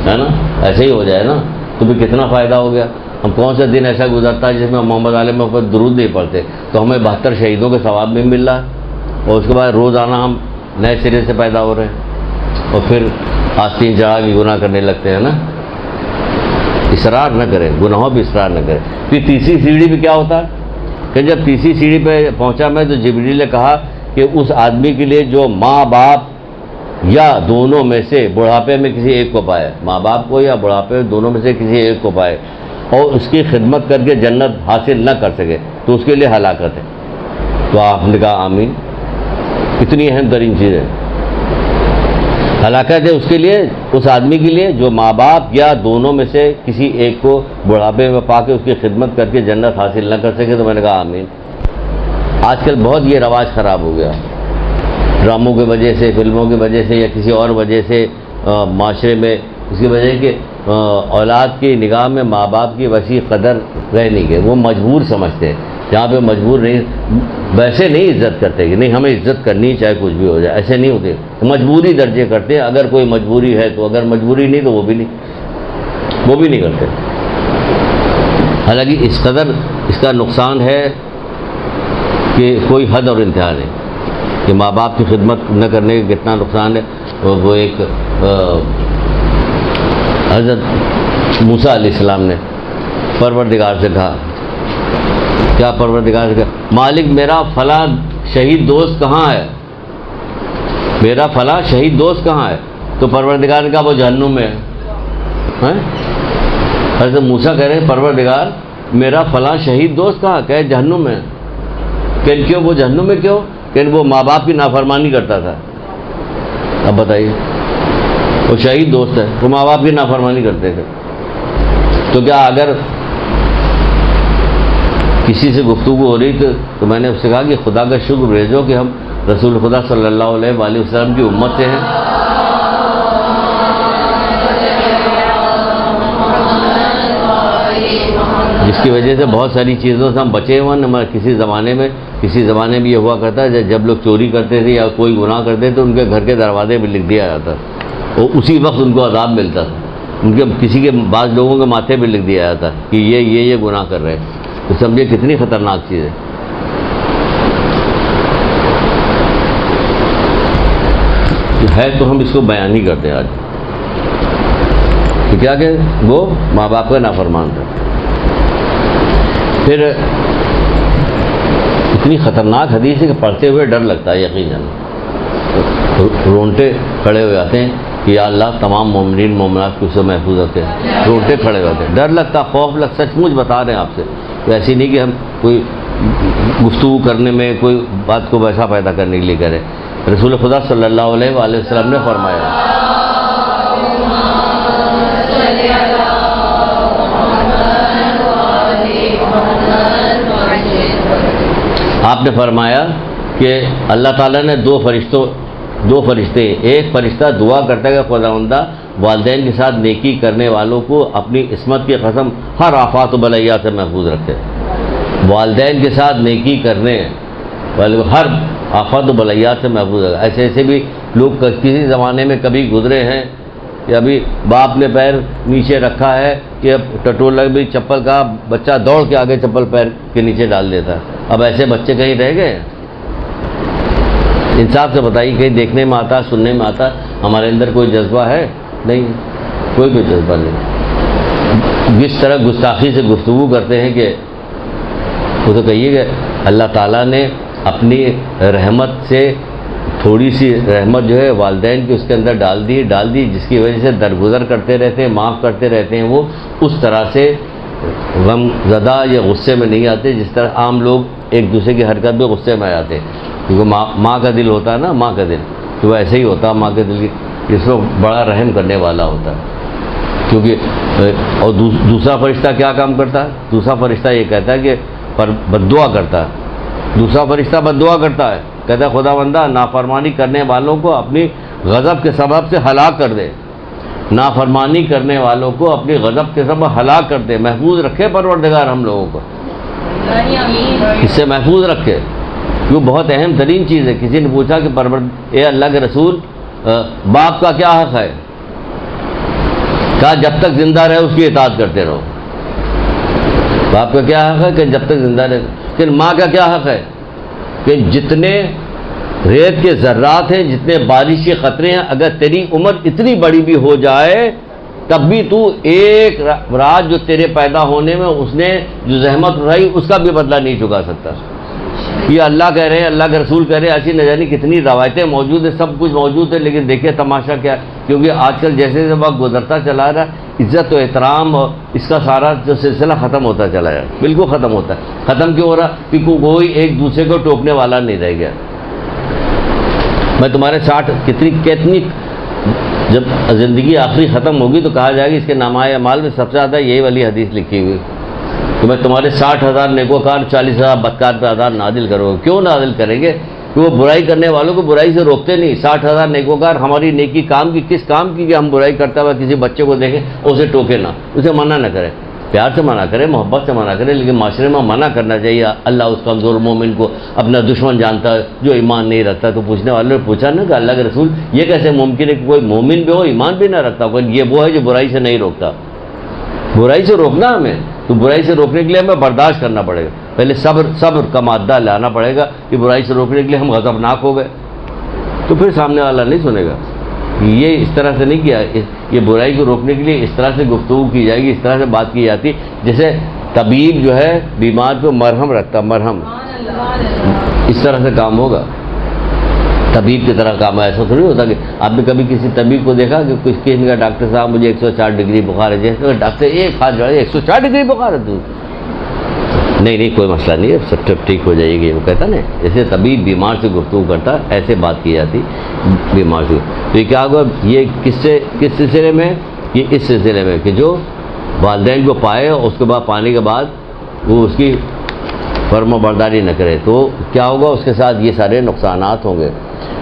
ہے نا، ایسے ہی ہو جائے نا تو پھر کتنا فائدہ ہو گیا. ہم کون سا دن ایسا گزرتا ہے جس میں محمد علیہ محمد پر درود نہیں پڑھتے تو ہمیں 72 شہیدوں کے ثواب بھی مل رہا ہے اور اس کے بعد روزانہ ہم نئے سرے سے پیدا ہو رہے ہیں اور پھر آستین چڑھا کے گناہ کرنے لگتے ہیں نا. اصرار نہ کریں، گناہوں پہ اصرار نہ کریں. پھر تیسری سیڑھی پہ کیا ہوتا ہے کہ جب تیسری سیڑھی پہ پہنچا میں تو جبریل نے کہا کہ اس آدمی کے لیے جو ماں باپ یا دونوں میں سے بڑھاپے میں کسی ایک کو پائے، ماں باپ کو یا بڑھاپے دونوں میں سے کسی ایک کو پائے اور اس کی خدمت کر کے جنت حاصل نہ کر سکے تو اس کے لیے ہلاکت ہے. تو آپ نے کہا آمین. اتنی اہم ترین چیز ہے. ہلاکت ہے اس کے لیے، اس آدمی کے لیے جو ماں باپ یا دونوں میں سے کسی ایک کو بڑھاپے میں پا کے اس کی خدمت کر کے جنت حاصل نہ کر سکے. تو میں نے کہا آمین. آج کل بہت یہ رواج خراب ہو گیا، ڈراموں کی وجہ سے، فلموں کی وجہ سے یا کسی اور وجہ سے معاشرے میں اس کی وجہ ہے کہ اولاد کی نگاہ میں ماں باپ کی ویسی قدر رہ نہیں گئی، وہ مجبور سمجھتے ہیں، جہاں پہ مجبور نہیں، ویسے نہیں عزت کرتے کہ نہیں ہمیں عزت کرنی چاہے کچھ بھی ہو جائے، ایسے نہیں ہوتے، مجبوری درجے کرتے ہیں، اگر کوئی مجبوری ہے تو، اگر مجبوری نہیں تو وہ بھی نہیں کرتے۔ حالانکہ اس قدر اس کا نقصان ہے کہ کوئی حد اور انتہا نہیں، کہ ماں باپ کی خدمت نہ کرنے کا کتنا نقصان ہے۔ وہ ایک حضرت موسیٰ علیہ السلام نے پروردگار سے کہا، کیا پروردگار سے کہا، مالک میرا فلاں شہید دوست کہاں ہے، میرا فلاں شہید دوست کہاں ہے؟ تو پروردگار نے کہا وہ جہنم میں ہے۔ حضرت موسیٰ کہہ رہے ہیں پروردگار میرا فلاں شہید دوست کہاں؟ کہ جہنم میں۔ کہ کیوں وہ جہنم میں کیوں؟ کہ وہ ماں باپ کی نافرمانی کرتا تھا۔ اب بتائیے، وہ شہید دوست ہے، وہ ماں باپ کی نافرمانی کرتے تھے، تو کیا اگر کسی سے گفتگو ہو رہی تو میں نے اس سے کہا کہ خدا کا شکر بھیجو کہ ہم رسول خدا صلی اللہ علیہ وآلہ وسلم کی امت سے ہیں، جس کی وجہ سے بہت ساری چیزوں سے ہم بچے ہوئے ہیں۔ کسی زمانے میں یہ ہوا کرتا ہے جب لوگ چوری کرتے تھے یا کوئی گناہ کرتے تو ان کے گھر کے دروازے پہ لکھ دیا جاتا، اور اسی وقت ان کو عذاب ملتا تھا، ان کے کسی کے بعض لوگوں کے ماتھے پہ لکھ دیا جاتا کہ یہ گناہ کر رہے ہیں۔ تو سمجھے کتنی خطرناک چیز ہے تو ہم اس کو بیان نہیں کرتے آج، کہ کیا کہ وہ ماں باپ کا نافرمان تھا۔ پھر اتنی خطرناک حدیث ہے کہ پڑھتے ہوئے ڈر لگتا ہے، یقیناً رونٹے کھڑے ہو جاتے ہیں کہ یا اللہ تمام مومنین مومنات کو اس سے محفوظ رکھے، رونٹے کھڑے ہو جاتے ہیں، ڈر لگتا، خوف لگتا، سچ مچ بتا رہے ہیں آپ سے، ایسی نہیں کہ ہم کوئی گفتگو کرنے میں کوئی بات کو ویسا پیدا کرنے کے لیے کریں۔ رسول خدا صلی اللہ علیہ وآلہ وسلم نے فرمایا، آپ نے فرمایا کہ اللہ تعالیٰ نے دو فرشتے، ایک فرشتہ دعا کرتا ہے کہ خداوندہ والدین کے ساتھ نیکی کرنے والوں کو اپنی عصمت کی قسم ہر آفات و بلیات سے محفوظ رکھے، والدین کے ساتھ نیکی کرنے والے ہر آفات و بلیات سے محفوظ رکھے۔ ایسے بھی لوگ کسی زمانے میں کبھی گزرے ہیں کہ ابھی باپ نے پیر نیچے رکھا ہے کہ اب ٹٹول بھی چپل کا بچہ دوڑ کے آگے چپل پیر کے نیچے ڈال دیتا ہے۔ اب ایسے بچے کہیں رہ گئے؟ انصاف سے بتائیے، کہیں دیکھنے میں آتا، سننے میں آتا، ہمارے اندر کوئی جذبہ ہے؟ نہیں، کوئی جذبہ نہیں۔ جس طرح گستاخی سے گفتگو کرتے ہیں کہ وہ تو کہیے کہ اللہ تعالیٰ نے اپنی رحمت سے تھوڑی سی رحمت جو ہے والدین کی اس کے اندر ڈال دی، جس کی وجہ سے درگزر کرتے رہتے ہیں، معاف کرتے رہتے ہیں، وہ اس طرح سے غم زدہ یا غصے میں نہیں آتے جس طرح عام لوگ ایک دوسرے کی حرکت میں غصے میں آ جاتے ہیں، کیونکہ ماں کا دل ہوتا ہے نا، ماں کا دل تو وہ ایسے ہی ہوتا ہے، ماں کے دل جس میں بڑا رحم کرنے والا ہوتا ہے۔ کیونکہ اور دوسرا فرشتہ کیا کام کرتا ہے؟ دوسرا فرشتہ یہ کہتا ہے کہ بد دعا کرتا ہے، دوسرا فرشتہ بد دعا کرتا ہے، کہتا ہے خداوندہ نافرمانی کرنے والوں کو اپنی غضب کے سبب سے ہلاک کر دے، نافرمانی کرنے والوں کو اپنی غضب کے سبب ہلاک کر دے، محفوظ رکھے پروردگار ہم لوگوں کو، اس سے محفوظ رکھے۔ وہ بہت اہم ترین چیز ہے۔ کسی نے پوچھا کہ اے اللہ کے رسول باپ کا کیا حق ہے؟ کہا جب تک زندہ رہے اس کی اطاعت کرتے رہو۔ باپ کا کیا حق ہے؟ کہ جب تک زندہ رہے۔ لیکن ماں کا کیا حق ہے؟ کہ جتنے ریت کے ذرات ہیں، جتنے بارش کے قطرے ہیں، اگر تیری عمر اتنی بڑی بھی ہو جائے تب بھی تو ایک رات جو تیرے پیدا ہونے میں اس نے جو زحمت اٹھائی اس کا بھی بدلہ نہیں چکا سکتا۔ یہ اللہ کہہ رہے ہیں، اللہ کے رسول کہہ رہے ہیں، ایسی نہ جانے کتنی روایتیں موجود ہیں، سب کچھ موجود ہے، لیکن دیکھیں تماشا کیا، کیونکہ آج کل جیسے وقت گزرتا چلا رہا ہے، عزت و احترام اور اس کا سارا جو سلسلہ ختم ہوتا چلا جائے، بالکل ختم ہوتا ہے۔ ختم کیوں ہو رہا؟ کیونکہ کوئی ایک دوسرے کو ٹوکنے والا نہیں رہ گیا۔ میں تمہارے ساتھ کتنی جب زندگی آخری ختم ہوگی تو کہا جائے گا اس کے نامۂ اعمال میں سب سے زیادہ یہی والی حدیث لکھی ہوئی کہ میں تمہارے 60,000 نیکوکار 40,000 بدکار پہ عذاب نازل کروں گا۔ کیوں نازل کریں گے؟ کہ وہ برائی کرنے والوں کو برائی سے روکتے نہیں. 60,000 نیکوکار ہماری نیکی کام کی کس کام کی کہ ہم برائی کرتا ہوا کسی بچے کو دیکھیں اور اسے ٹوکے نہ, اسے منع نہ کریں, پیار سے منع کرے, محبت سے منع کرے, لیکن معاشرے میں منع کرنا چاہیے. اللہ اس کمزور مومن کو اپنا دشمن جانتا ہے جو ایمان نہیں رکھتا. تو پوچھنے والوں نے پوچھا نا کہ اللہ کے رسول یہ کیسے ممکن ہے کہ کوئی مومن بھی ہو ایمان بھی نہ رکھتا ہو, یہ وہ ہے جو برائی سے نہیں روکتا. برائی سے روکنا ہمیں, تو برائی سے روکنے کے لیے ہمیں برداشت کرنا پڑے گا. پہلے صبر کا مادہ لانا پڑے گا کہ برائی سے روکنے کے لیے ہم غضبناک ہو گئے تو پھر سامنے والا نہیں سنے گا. یہ اس طرح سے نہیں کیا, یہ برائی کو روکنے کے لیے اس طرح سے گفتگو کی جائے گی, اس طرح سے بات کی جاتی جیسے طبیب جو ہے بیمار پہ مرہم رکھتا, مرہم, اس طرح سے کام ہوگا. طبیب کی طرح کام ایسا تھوڑی ہوتا کہ آپ نے کبھی کسی طبیب کو دیکھا کہ کچھ کہنے کا ڈاکٹر صاحب مجھے 104 ڈگری بخار ہے, جیسے ڈاکٹر ایک ہاتھ جوڑے 104 ڈگری بخار ہے تو نہیں کوئی مسئلہ نہیں ہے, سب ٹھیک ہو جائے گی. وہ کہتا نا جیسے طبیب بیمار سے گفتگو کرتا ایسے بات کی جاتی بیمار سے. تو یہ کیا ہوگا, یہ کس سلسلے میں, یہ اس سلسلے میں کہ جو والدین کو پائے اور اس کے بعد پانے کے بعد وہ اس کی فرما برداری نہ کرے تو کیا ہوگا, اس کے ساتھ یہ سارے نقصانات ہوں گے.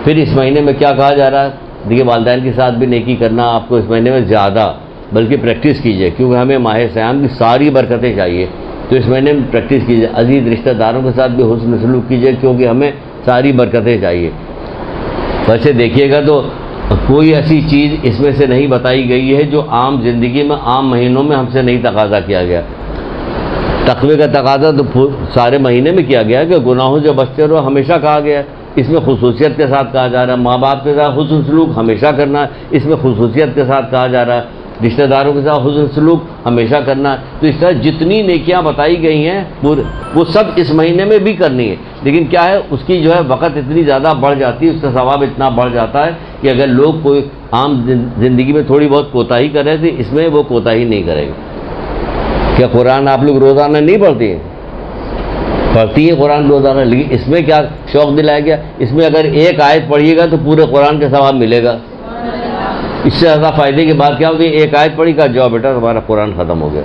پھر اس مہینے میں کیا کہا جا رہا ہے, دیکھیے والدین کے ساتھ بھی نیکی کرنا آپ کو اس مہینے میں زیادہ بلکہ پریکٹس کیجیے, کیونکہ ہمیں ماہ صیام کی ساری برکتیں چاہیے. تو اس مہینے میں پریکٹس کیجیے, عزیز رشتہ داروں کے ساتھ بھی حسن سلوک کیجیے کیونکہ ہمیں ساری برکتیں چاہیے. ویسے دیکھیے گا تو کوئی ایسی چیز اس میں سے نہیں بتائی گئی ہے جو عام زندگی میں عام مہینوں میں ہم سے نہیں تقاضا کیا گیا. تقوی کا تقاضا تو سارے مہینے میں کیا گیا کہ گناہوں سے بچتے رہو, ہمیشہ کہا گیا. اس میں خصوصیت کے ساتھ کہا جا رہا ہے ماں باپ کے ساتھ حسن سلوک ہمیشہ کرنا, اس میں خصوصیت کے ساتھ کہا جا رہا ہے رشتہ داروں کے ساتھ حسن سلوک ہمیشہ کرنا. تو اس طرح جتنی نیکیاں بتائی گئی ہیں وہ سب اس مہینے میں بھی کرنی ہے. لیکن کیا ہے, اس کی جو ہے وقت اتنی زیادہ بڑھ جاتی ہے, اس کا ثواب اتنا بڑھ جاتا ہے کہ اگر لوگ کوئی عام زندگی میں تھوڑی بہت کوتاہی کر رہے تھے اس میں وہ کوتاہی نہیں کرے گا. کیا قرآن آپ لوگ روزانہ نہیں پڑھتی ہیں؟ پڑھتی ہے قرآن روزانہ, لیکن اس میں کیا شوق دلایا گیا, اس میں اگر ایک آیت پڑھیے گا تو پورے قرآن کا ثواب ملے گا. اس سے زیادہ فائدے کی بات کیا ہوتی ہے, ایک آیت پڑھی کا جاؤ بیٹا تمہارا قرآن ختم ہو گیا.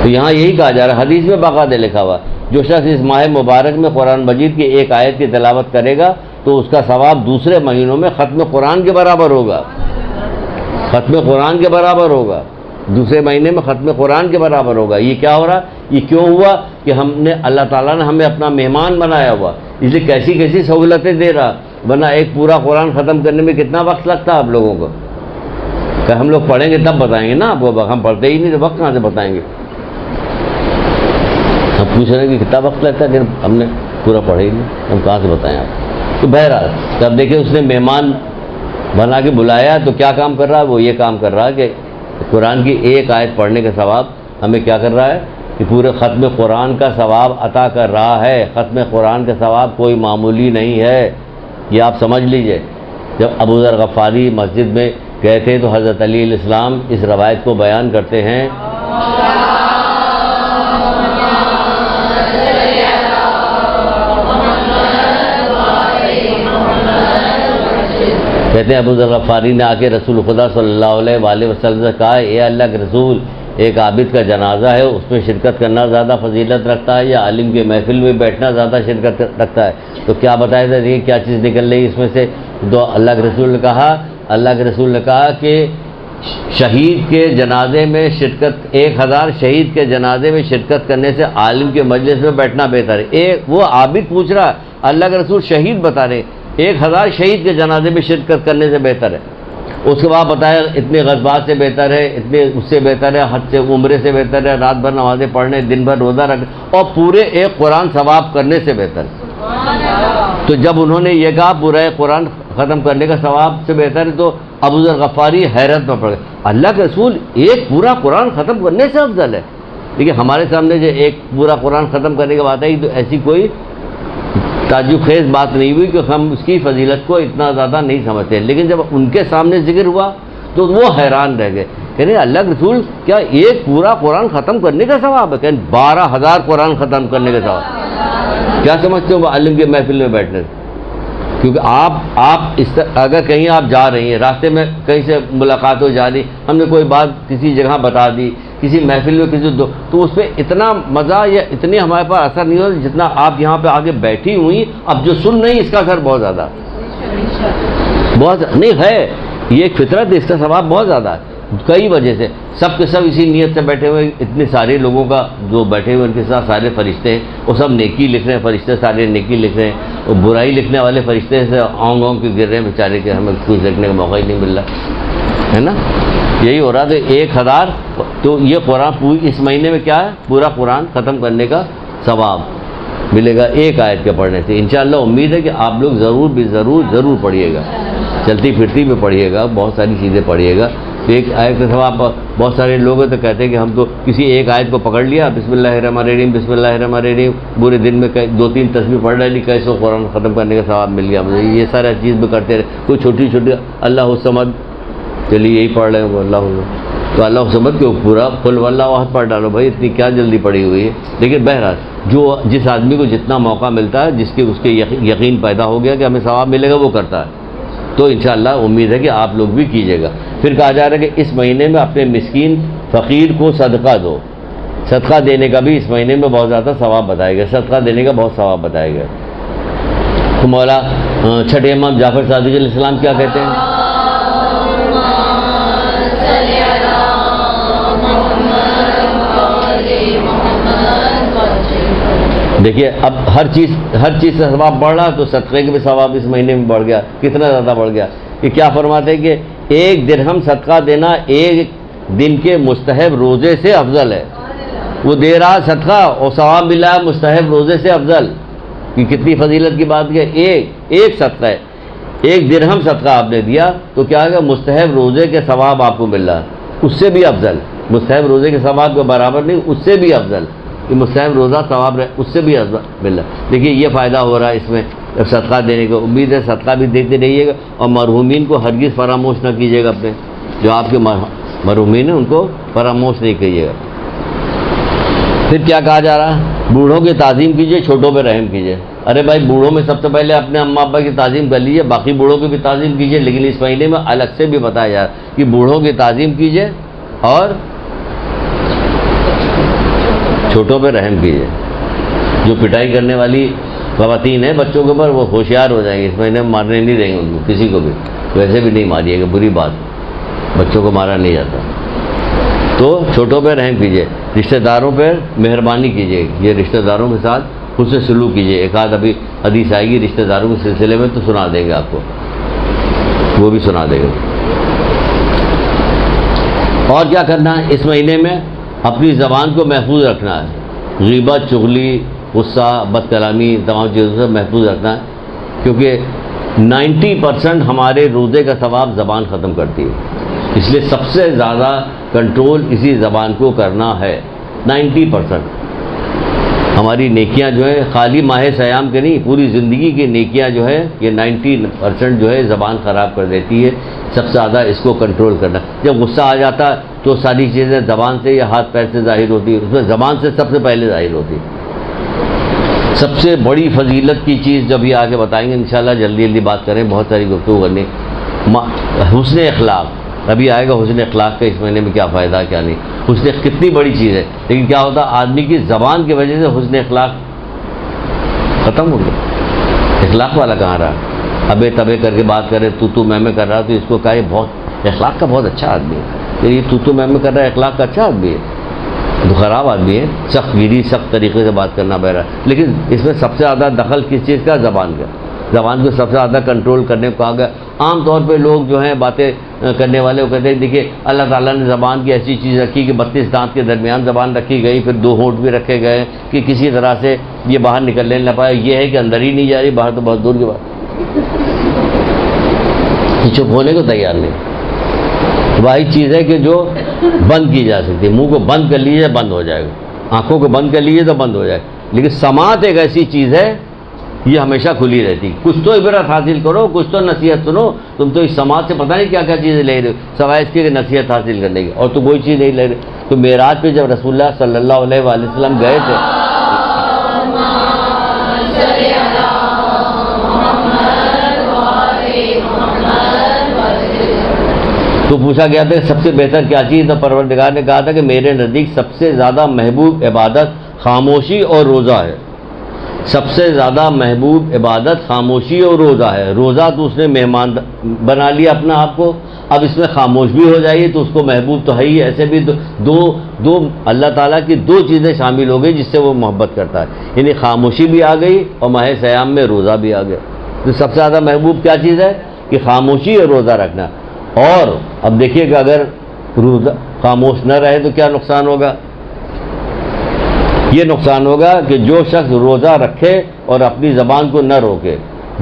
تو یہاں یہی کہا جا رہا ہے, حدیث میں باقاعدہ لکھا ہوا جو شخص اس ماہ مبارک میں قرآن مجید کی ایک آیت کی تلاوت کرے گا تو اس کا ثواب دوسرے مہینوں میں ختم قرآن کے برابر ہوگا. ختم قرآن کے برابر ہوگا, دوسرے مہینے میں ختم قرآن کے برابر ہوگا. یہ کیا ہو رہا, یہ کیوں ہوا کہ ہم نے اللہ تعالیٰ نے ہمیں اپنا مہمان بنایا ہوا, اس لیے کیسی کیسی سہولتیں دے رہا. ورنہ ایک پورا قرآن ختم کرنے میں کتنا وقت لگتا ہے آپ لوگوں کو, کہ ہم لوگ پڑھیں گے تب بتائیں گے نا آپ کو, ہم پڑھتے ہی نہیں تو وقت کہاں سے بتائیں گے. ہم پوچھ رہے ہیں کہ کتنا وقت لگتا ہے کہ ہم نے پورا پڑھے ہی نہیں, ہم کہاں سے بتائیں آپ. تو بہرحال جب دیکھیں اس نے مہمان بنا کے بلایا تو کیا کام کر رہا ہے, وہ یہ کام کر رہا ہے کہ قرآن کی ایک آیت پڑھنے کا ثواب ہمیں کیا کر رہا ہے کہ پورے ختم قرآن کا ثواب عطا کر رہا ہے. ختم قرآن کا ثواب کوئی معمولی نہیں ہے, یہ آپ سمجھ لیجئے. جب ابو ذر غفاری مسجد میں گئے تھے تو حضرت علی علیہ السلام اس روایت کو بیان کرتے ہیں, کہتے ہیں ابو ذر غفاری نے آ کے رسول خدا صلی اللہ علیہ وآلہ وسلم سے کہا, اے اللہ کے رسول, ایک عابد کا جنازہ ہے, اس میں شرکت کرنا زیادہ فضیلت رکھتا ہے یا عالم کے محفل میں بیٹھنا زیادہ شرکت رکھتا ہے؟ تو کیا بتایا تھا, یہ کیا چیز نکل رہی اس میں سے؟ تو اللہ کے رسول نے کہا کہ شہید کے جنازے میں شرکت, 1000 شہید کے جنازے میں شرکت کرنے سے عالم کے مجلس میں بیٹھنا بہتر ہے. وہ عابد پوچھ رہا, اللہ کے رسول شہید بتا رہے 1000 شہید کے جنازے میں شرکت کرنے سے بہتر ہے. اس کے بعد بتایا اتنے غزوات سے بہتر ہے, اتنے اس سے بہتر ہے, حج سے عمرے سے بہتر ہے, رات بھر نمازیں پڑھنے, دن بھر روزہ رکھنے اور پورے ایک قرآن ثواب کرنے سے بہتر ہے. تو جب انہوں نے یہ کہا پورا ایک قرآن ختم کرنے کا ثواب سے بہتر ہے تو ابو ذر غفاری حیرت میں پڑ گئے, اللہ کے رسول ایک پورا قرآن ختم کرنے سے افضل ہے. لیکن ہمارے سامنے جو ایک پورا قرآن ختم کرنے کی بات آئی تو ایسی کوئی تعجب خیز بات نہیں ہوئی کہ ہم اس کی فضیلت کو اتنا زیادہ نہیں سمجھتے. لیکن جب ان کے سامنے ذکر ہوا تو وہ حیران رہ گئے, کہنے اللہ کے رسول کیا ایک پورا قرآن ختم کرنے کا ثواب ہے؟ کہنے 12,000 قرآن ختم کرنے کا ثواب. کیا سمجھتے ہو عالم کے محفل میں بیٹھنے سے؟ کیونکہ آپ اگر کہیں آپ جا رہی ہیں, راستے میں کہیں سے ملاقات ہو جا رہی, ہم نے کوئی بات کسی جگہ بتا دی کسی محفل میں کسی تو اس پہ اتنا مزہ یا اتنی ہمارے پاس اثر نہیں ہوتا جتنا آپ یہاں پہ آگے بیٹھی ہوئی. اب جو سن رہی اس کا اثر بہت زیادہ نہیں ہے, یہ ایک فطرت ہے, اس کا ثواب بہت زیادہ ہے کئی وجہ سے. سب کے سب اسی نیت سے بیٹھے ہوئے, اتنے سارے لوگوں کا جو بیٹھے ہوئے ان کے ساتھ سارے فرشتے ہیں, وہ سب نیکی لکھ رہے ہیں, فرشتے سارے نیکی لکھ رہے ہیں, اور برائی لکھنے والے فرشتے سے اونگ اونگ کے گر رہے ہیں بیچارے کے, ہمیں کچھ دیکھنے کا موقع ہی نہیں مل رہا ہے نا. یہی ہو رہا تو 1000 تو یہ قرآن اس مہینے میں کیا ہے, پورا قرآن ختم کرنے کا ثواب ملے گا ایک آیت کے پڑھنے سے. انشاءاللہ امید ہے کہ آپ لوگ ضرور پڑھیے گا, چلتی پھرتی میں پڑھیے گا, بہت ساری چیزیں پڑھیے گا. تو ایک آیت کا ثواب, بہت سارے لوگ تو کہتے ہیں کہ ہم تو کسی ایک آیت کو پکڑ لیا, بسم اللہ الرحمن الرحیم بسم اللہ الرحمن الرحیم, پورے دن میں 2-3 تسبیح پڑھ رہے, نہیں کیسے قرآن ختم کرنے کا ثواب مل گیا مجھے, یہ سارا چیز بھی کرتے رہے. کوئی چھوٹی چھوٹی اللہ الصمد, چلیے یہی پڑھ رہے ہیں وہ اللہ, تو اللہ الصمد کے پورا قل واللہ احد پڑھ ڈالو بھائی, اتنی کیا جلدی پڑھی ہوئی ہے. لیکن بہرحال جس آدمی کو جتنا موقع ملتا ہے, اس کے یقین پیدا ہو گیا کہ ہمیں ثواب ملے گا, وہ کرتا ہے. تو انشاءاللہ امید ہے کہ آپ لوگ بھی کیجیے گا. پھر کہا جا رہا ہے کہ اس مہینے میں اپنے مسکین فقیر کو صدقہ دو. صدقہ دینے کا بھی اس مہینے میں بہت زیادہ ثواب بتایا گیا, صدقہ دینے کا بہت ثواب بتایا گیا. تو مولا چھٹے امام جعفر صادق علیہ السلام کیا کہتے ہیں, دیکھیے اب ہر چیز سے ثواب بڑھ رہا, تو صدقے کے بھی ثواب اس مہینے میں بڑھ گیا. کتنا زیادہ بڑھ گیا کہ کیا فرماتے ہیں کہ 1 درہم صدقہ دینا 1 دن کے مستحب روزے سے افضل ہے. وہ دے رہا صدقہ اور ثواب ملا ہے مستحب روزے سے افضل. کہ کتنی فضیلت کی بات ہے, ایک صدقہ ہے, 1 درہم صدقہ آپ نے دیا تو کیا ہے, مستحب روزے کے ثواب آپ کو مل رہا, اس سے بھی افضل. مستحب روزے کے ثواب کے برابر نہیں, اس سے بھی افضل. کہ مستحب روزہ ثواب رہے, اس سے بھی مل رہا. دیکھیے یہ فائدہ ہو رہا ہے اس میں صدقہ دینے کا. امید ہے صدقہ بھی دیتے رہیے گا, اور مرحومین کو ہرگز فراموش نہ کیجیے گا. اپنے جو آپ کے مرحومین ہیں ان کو فراموش نہیں کیجیے گا. پھر کیا کہا جا رہا ہے, بوڑھوں کی تعظیم کیجیے, چھوٹوں پہ رحم کیجیے. ارے بھائی بوڑھوں میں سب سے پہلے اپنے اماں ابا کی تعظیم کر لیجیے, باقی بوڑھوں کی بھی تعظیم کیجیے. لیکن اس مہینے میں الگ سے بھی بتایا جا رہا ہے کہ بوڑھوں کی تعظیم کیجیے اور چھوٹوں پہ رحم کیجیے. جو پٹائی کرنے والی خواتین ہیں بچوں کے اوپر, وہ ہوشیار ہو جائیں گے. اس مہینے میں مارنے نہیں دیں گے ان کو, کسی کو بھی. ویسے بھی نہیں ماریے گا, بری بات, بچوں کو مارا نہیں جاتا. تو چھوٹوں پہ رحم کیجیے, رشتہ داروں پہ مہربانی کیجیے. یہ رشتہ داروں کے ساتھ حسن سلوک کیجیے. ایک آدھ ابھی حدیث آئے گی رشتہ داروں کے سلسلے میں, تو سنا دیں گے آپ کو, وہ بھی سنا دیں گے. اور کیا کرنا ہے اس مہینے میں, اپنی زبان کو محفوظ رکھنا ہے. غیبت, چغلی, غصہ, بد کلامی, تمام چیزوں سے محفوظ رکھنا ہے. کیونکہ 90% ہمارے روزے کا ثواب زبان ختم کرتی ہے. اس لیے سب سے زیادہ کنٹرول اسی زبان کو کرنا ہے. 90% ہماری نیکیاں جو ہے, خالی ماہ سیام کے نہیں, پوری زندگی کی نیکیاں جو ہے, یہ 90% جو ہے زبان خراب کر دیتی ہے. سب سے زیادہ اس کو کنٹرول کرنا. جب غصہ آ جاتا تو ساری چیزیں زبان سے یا ہاتھ پیر سے ظاہر ہوتی ہے, اس میں زبان سے سب سے پہلے ظاہر ہوتی ہے. سب سے بڑی فضیلت کی چیز جب یہ آگے بتائیں گے انشاءاللہ, جلدی بات کریں, بہت ساری گفتگو کرنی. حسن اخلاق ابھی آئے گا. حسن اخلاق کا اس مہینے میں کیا فائدہ کیا نہیں. حسن کتنی بڑی چیز ہے, لیکن کیا ہوتا آدمی کی زبان کی وجہ سے حسن اخلاق ختم ہو گیا. اخلاق والا کہاں رہا, ابے تبے کر کے بات کرے, تو میں کر رہا, تو اس کو کہا یہ بہت اخلاق کا بہت اچھا آدمی ہے. یہ تو میں کر رہا ہے, اخلاق کا اچھا آدمی ہے, تو خراب آدمی ہے. سخت گیری, سخت طریقے سے بات کرنا پڑ رہا ہے. لیکن اس میں سب سے زیادہ دخل کس چیز کا, زبان کا. زبان کو سب سے زیادہ کنٹرول کرنے کو کہا گیا. عام طور پہ لوگ جو ہیں باتیں کرنے والے وہ کہتے ہیں دیکھیے اللہ تعالیٰ نے زبان کی ایسی چیز رکھی کہ 32 دانت کے درمیان زبان رکھی گئی, پھر 2 ہونٹ بھی رکھے گئے کہ کسی طرح سے یہ باہر نکلنے نہ پائے. یہ ہے کہ اندر ہی نہیں جا رہی, باہر تو بہت دور کی بات. چپ ہونے کو تیار نہیں. واحد چیز ہے کہ جو بند کی جا سکتی ہے. منہ کو بند کر لیجیے بند ہو جائے گا, آنکھوں کو بند کر لیجیے تو بند ہو جائے گا. لیکن سماعت ایک ایسی چیز ہے یہ ہمیشہ کھلی رہتی. کچھ تو عبرت حاصل کرو, کچھ تو نصیحت سنو. تم تو اس سماعت سے پتہ نہیں کیا کیا چیزیں لے رہے ہو, سوائے اس کی نصیحت حاصل کرنے کی, اور تو کوئی چیز نہیں لے رہے. تو معراج پہ جب رسول اللہ صلی اللہ علیہ وآلہ وسلم گئے تھے, تو تو پوچھا گیا تھا کہ سب سے بہتر کیا چیز؟ تو پروردگار نے کہا تھا کہ میرے نزدیک سب سے زیادہ محبوب عبادت خاموشی اور روزہ ہے. سب سے زیادہ محبوب عبادت خاموشی اور روزہ ہے. روزہ تو اس نے مہمان بنا لیا اپنا آپ کو، اب اس میں خاموش بھی ہو جائیے تو اس کو محبوب تو ہے ہی. ایسے بھی دو اللہ تعالیٰ کی دو چیزیں شامل ہو گئی جس سے وہ محبت کرتا ہے، یعنی خاموشی بھی آ گئی اور ماہ صیام میں روزہ بھی آ گیا. تو سب سے زیادہ محبوب کیا چیز ہے؟ کہ خاموشی اور روزہ رکھنا. اور اب دیکھیے کہ اگر روزہ خاموش نہ رہے تو کیا نقصان ہوگا؟ یہ نقصان ہوگا کہ جو شخص روزہ رکھے اور اپنی زبان کو نہ روکے،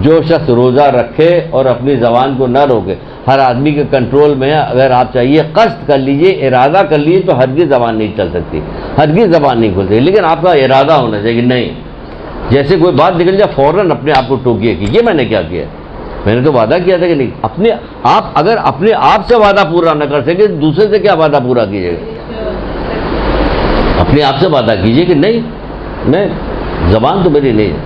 جو شخص روزہ رکھے اور اپنی زبان کو نہ روکے، ہر آدمی کے کنٹرول میں ہے. اگر آپ چاہیے قصد کر لیجئے، ارادہ کر لیجئے تو ہرگز زبان نہیں چل سکتی، ہرگز زبان نہیں کھل سکتی. لیکن آپ کا ارادہ ہونا چاہیے کہ نہیں، جیسے کوئی بات نکل جائے فوراً اپنے آپ کو ٹوکیے کہ یہ میں نے کیا کیا، میں نے تو وعدہ کیا تھا کہ نہیں. اگر اپنے آپ سے وعدہ پورا نہ کر سکے دوسرے سے کیا وعدہ پورا کیجیے گا؟ اپنے آپ سے وعدہ کیجیے کہ نہیں، میں زبان تو میری نہیں ہے،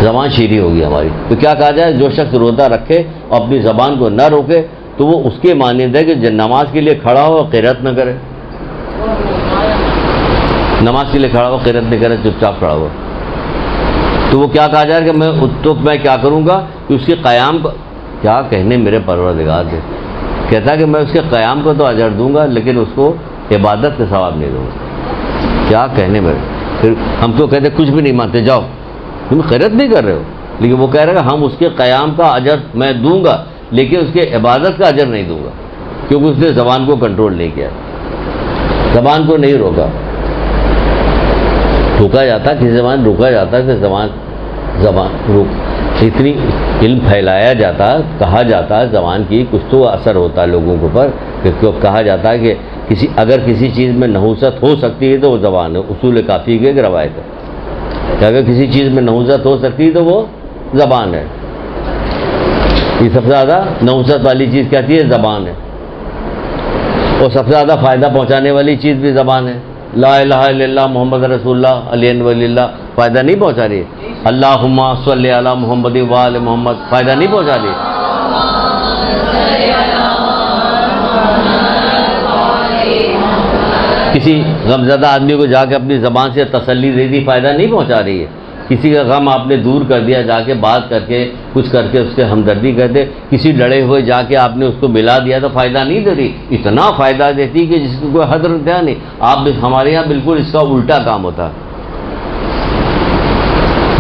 زبان شیریں ہوگی ہماری. تو کیا کہا جائے؟ جو شخص روزہ رکھے اور اپنی زبان کو نہ روکے تو وہ اس کے مانند ہے کہ نماز کے لیے کھڑا ہو اور قرات نہ کرے. نماز کے لیے کھڑا ہو قرات نہ کرے، چپ چاپ کھڑا ہو. تو وہ کیا کہا جائے کہ میں کیا کروں گا کہ اس کے قیام کو، کیا کہنے میرے پروردگار سے، کہتا کہ میں اس کے قیام کو تو اجر دوں گا لیکن اس کو عبادت کا ثواب نہیں دوں گا. کیا کہنے میرے، پھر ہم تو کہتے کچھ بھی نہیں مانتے، جاؤ تم خیرت نہیں کر رہے ہو. لیکن وہ کہہ رہے ہیں ہم اس کے قیام کا اجر میں دوں گا لیکن اس کے عبادت کا اجر نہیں دوں گا، کیونکہ اس نے زبان کو کنٹرول نہیں کیا، زبان کو نہیں روکا. روکا جاتا کسی زبان روکا جاتا ہے، زبان روک اتنی علم پھیلایا جاتا، کہا جاتا ہے زبان کی کچھ تو اثر ہوتا ہے لوگوں کے اوپر. کہا جاتا ہے کہ اگر کسی چیز میں نحوست ہو سکتی ہے تو وہ زبان ہے. اصول کافی کی ایک روایت ہے کہ اگر کسی چیز میں نحوست ہو سکتی ہے تو وہ زبان ہے. یہ سب سے زیادہ نحوست والی چیز کہتی ہے زبان ہے، اور سب سے زیادہ فائدہ پہنچانے والی چیز بھی زبان ہے. لا الہ الا اللہ محمد رسول اللہ علیہ ولی اللہ فائدہ نہیں پہنچا رہی ہے. اللہم صلی علی محمد و آل محمد فائدہ نہیں پہنچا رہی ہے. کسی غمزدہ آدمی کو جا کے اپنی زبان سے تسلی دے دی، فائدہ نہیں پہنچا رہی ہے. کسی کا غم آپ نے دور کر دیا، جا کے بات کر کے کچھ کر کے اس کے ہمدردی کر دے. کسی ڈرے ہوئے جا کے آپ نے اس کو ملا دیا تو فائدہ نہیں دے رہی. اتنا فائدہ دیتی کہ جس کو کوئی حد رکھتا نہیں. ہمارے یہاں بالکل اس کا الٹا کام ہوتا ہے.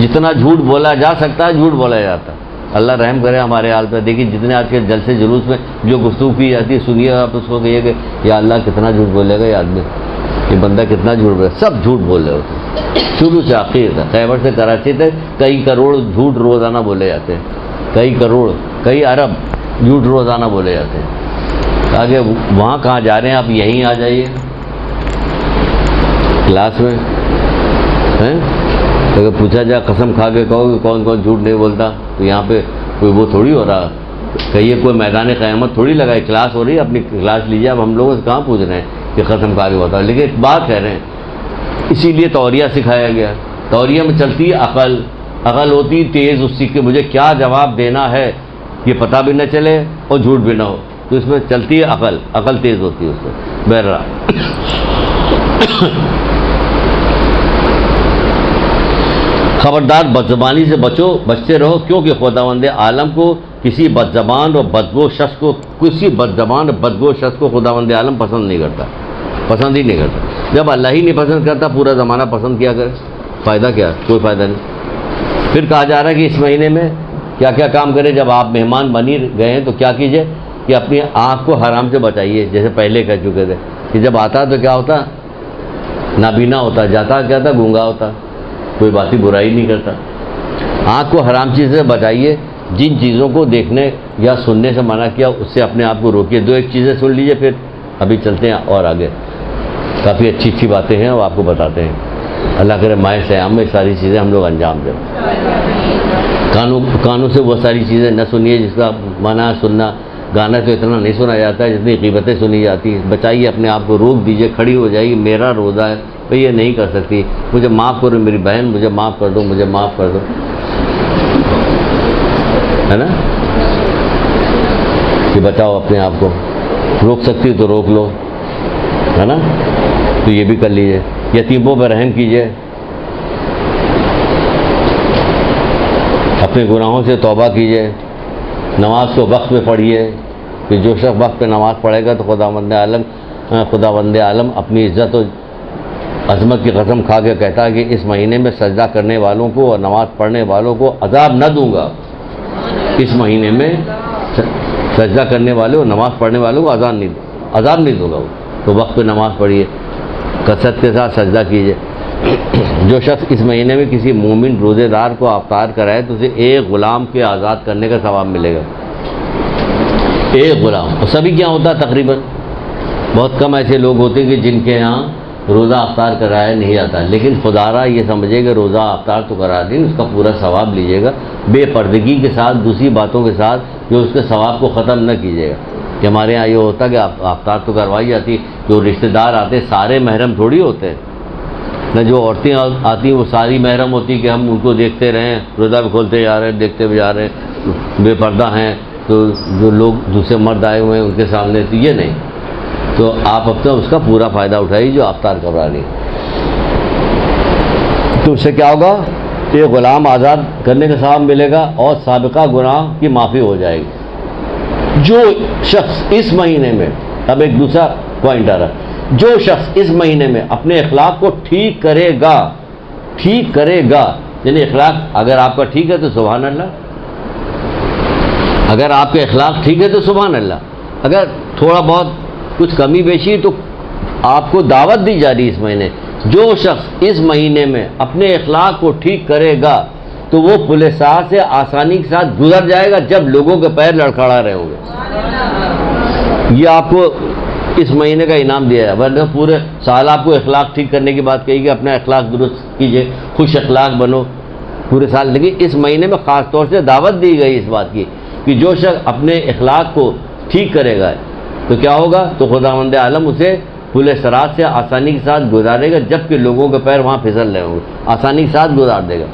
جتنا جھوٹ بولا جا سکتا ہے جھوٹ بولا جاتا ہے. اللہ رحم کرے ہمارے حال پہ. دیکھیے جتنے آج کے جلسے جلوس میں جو گفتگو کی جاتی ہے سنیے آپ اس کو کہیے کہ یا اللہ کتنا جھوٹ بولے گا یہ آدمی، یہ بندہ کتنا جھوٹ بولے. سب جھوٹ بول رہے ہوتے ہیں شروع سے آخر تک. خیبر سے کراچی تک کئی کروڑ جھوٹ روزانہ بولے جاتے ہیں، کئی کروڑ کئی ارب جھوٹ روزانہ بولے جاتے ہیں. آگے وہاں کہاں جا رہے ہیں آپ؟ یہیں آ جائیے کلاس میں. اگر پوچھا جائے قسم کھا کے کہو کہ کون کون جھوٹ نہیں بولتا تو یہاں پہ کوئی وہ تھوڑی ہو رہا، کہیے کوئی میدان قیامت تھوڑی لگائے. کلاس ہو رہی ہے، اپنی کلاس لیجیے. اب ہم لوگوں سے کہاں پوچھ رہے ہیں کہ قسم کھا کے بتاؤ، لیکن ایک بات کہہ رہے ہیں. اسی لیے توریہ سکھایا گیا. توریہ میں چلتی ہے عقل ہوتی تیز، اس سے کہ مجھے کیا جواب دینا ہے یہ پتہ بھی نہ چلے اور جھوٹ بھی نہ ہو. تو اس میں چلتی ہے عقل تیز ہوتی ہے اس میں. بہرحال خبردار بد زبانی سے بچتے رہو، کیونکہ خداوند عالم کو کسی بد زبان اور بدگو شخص کو خداوند عالم پسند نہیں کرتا، پسند ہی نہیں کرتا. جب اللہ ہی نہیں پسند کرتا پورا زمانہ پسند کیا کرے، فائدہ کیا؟ کوئی فائدہ نہیں. پھر کہا جا رہا ہے کہ اس مہینے میں کیا کیا کام کرے. جب آپ مہمان بنی گئے ہیں تو کیا کیجئے کہ اپنی آنکھ کو حرام سے بچائیے. جیسے پہلے کہہ چکے تھے کہ جب آتا تو کیا ہوتا؟ نابینا ہوتا. جاتا کیا تھا؟ گونگا ہوتا. کوئی بات برائی نہیں کرتا. آنکھ کو حرام چیز سے بچائیے. جن چیزوں کو دیکھنے یا سننے سے منع کیا اس سے اپنے آپ کو روکیے. 2-1 چیزیں سن لیجئے پھر ابھی چلتے ہیں اور آگے. کافی اچھی اچھی باتیں ہیں وہ آپ کو بتاتے ہیں. اللہ کرے ماہ صیام میں ساری چیزیں ہم لوگ انجام دیں. کانوں سے وہ ساری چیزیں نہ سنیے جس کا منع سننا. گانا تو اتنا نہیں سنا جاتا ہے جتنی غیبتیں سنی جاتی ہیں. بچائیے اپنے آپ کو، روک دیجئے. کھڑی ہو جائیے، میرا روزہ ہے تو یہ نہیں کر سکتی، مجھے معاف کرو میری بہن، مجھے معاف کر دو، مجھے معاف کر دو، ہے نا. کہ بچاؤ اپنے آپ کو. روک سکتی تو روک لو، ہے نا، تو یہ بھی کر لیجیے. یتیموں پہ رحم کیجیے، اپنے گناہوں سے توبہ کیجیے، نماز کو وقت پہ پڑھیے، کہ جو شخص وقت پہ نماز پڑھے گا تو خداوند عالم اپنی عزت و عظمت کی قسم کھا کے کہتا ہے کہ اس مہینے میں سجدہ کرنے والوں کو اور نماز پڑھنے والوں کو عذاب نہ دوں گا. اس مہینے میں سجدہ کرنے والوں اور نماز پڑھنے والوں کو عذاب نہیں دوں گا. تو وقت پہ نماز پڑھیے، کثرت کے ساتھ سجدہ کیجیے. جو شخص اس مہینے میں کسی مومن روزے دار کو افطار کرائے تو اسے ایک غلام کے آزاد کرنے کا ثواب ملے گا. ایک غلام. اور سبھی کیا ہوتا ہے تقریباً، بہت کم ایسے لوگ ہوتے ہیں کہ جن کے ہاں روزہ افطار کرایا نہیں آتا، لیکن خدا را یہ سمجھے کہ روزہ افطار تو کرا دیں، اس کا پورا ثواب لیجیے گا، بے پردگی کے ساتھ، دوسری باتوں کے ساتھ، جو اس کے ثواب کو ختم نہ کیجیے گا. کہ ہمارے ہاں یہ ہوتا کہ افطار تو کروائی جاتی، جو رشتہ دار آتے سارے محرم تھوڑی ہوتے ہیں، نہ جو عورتیں آتی ہیں وہ ساری محرم ہوتی کہ ہم ان کو دیکھتے رہیں، روزہ بھی کھولتے جا رہے ہیں، دیکھتے بھی جا رہے ہیں، بے پردہ ہیں. تو جو لوگ دوسرے مرد آئے ہوئے ہیں ان کے سامنے تو یہ نہیں. تو آپ اپنا اس کا پورا فائدہ اٹھائیے جو افطار کروا رہی. تو اس سے کیا ہوگا، یہ غلام آزاد کرنے کا ثواب ملے گا اور سابقہ گناہ کی معافی ہو جائے گی. جو شخص اس مہینے میں، اب ایک دوسرا پوائنٹ آ رہا ہے، جو شخص اس مہینے میں اپنے اخلاق کو ٹھیک کرے گا، یعنی اخلاق اگر آپ کا ٹھیک ہے تو سبحان اللہ، اگر آپ کے اخلاق ٹھیک ہے تو سبحان اللہ، اگر تھوڑا بہت کچھ کمی بیشی تو آپ کو دعوت دی جا رہی اس مہینے. جو شخص اس مہینے میں اپنے اخلاق کو ٹھیک کرے گا تو وہ پل صراط سے آسانی کے ساتھ گزر جائے گا جب لوگوں کے پیر لڑکھڑا رہے ہوں گے. یہ آپ کو اس مہینے کا انعام دیا ہے. ورنہ پورے سال آپ کو اخلاق ٹھیک کرنے کی بات کہی کہ اپنا اخلاق درست کیجیے، خوش اخلاق بنو پورے سال. لیکن اس مہینے میں خاص طور سے دعوت دی گئی اس بات کی کہ جو شخص اپنے اخلاق کو ٹھیک کرے گا تو کیا ہوگا، تو خداوند عالم اسے پل صراط سے آسانی کے ساتھ گزارے گا جبکہ لوگوں کے پیر وہاں پھسل رہے ہوں گے، آسانی کے ساتھ گزار دے گا.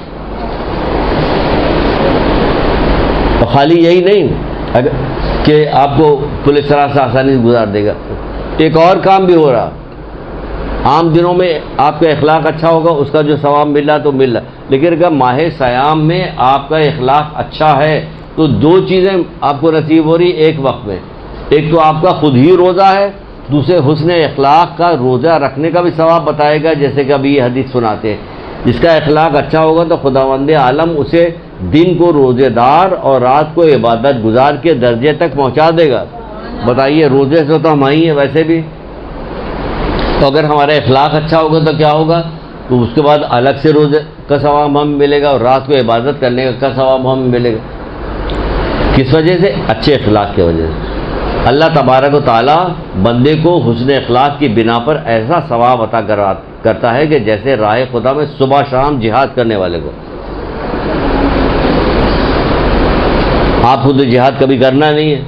اور خالی یہی نہیں کہ آپ کو پل صراط سے آسانی سے گزار دے گا، ایک اور کام بھی ہو رہا. عام دنوں میں آپ کا اخلاق اچھا ہوگا، اس کا جو ثواب مل رہا تو مل رہا، لیکن اگر ماہ سیام میں آپ کا اخلاق اچھا ہے تو دو چیزیں آپ کو نصیب ہو رہی ایک وقت میں. ایک تو آپ کا خود ہی روزہ ہے، دوسرے حسن اخلاق کا روزہ رکھنے کا بھی ثواب بتائے گا. جیسے کہ ابھی یہ حدیث سناتے ہیں، جس کا اخلاق اچھا ہوگا تو خداوند عالم اسے دن کو روزے دار اور رات کو عبادت گزار کے درجے تک پہنچا دے گا. بتائیے، روزے سے تو ہم آئی ہیں ویسے بھی، تو اگر ہمارا اخلاق اچھا ہوگا تو کیا ہوگا، تو اس کے بعد الگ سے روزے کا ثواب ہمیں ملے گا اور رات کو عبادت کرنے کا ثواب ہمیں ملے گا. کس وجہ سے؟ اچھے اخلاق کی وجہ سے. اللہ تبارک و تعالیٰ بندے کو حسن اخلاق کی بنا پر ایسا ثواب عطا کرتا ہے کہ جیسے راہ خدا میں صبح شام جہاد کرنے والے کو. آپ خود جہاد کبھی کرنا نہیں ہے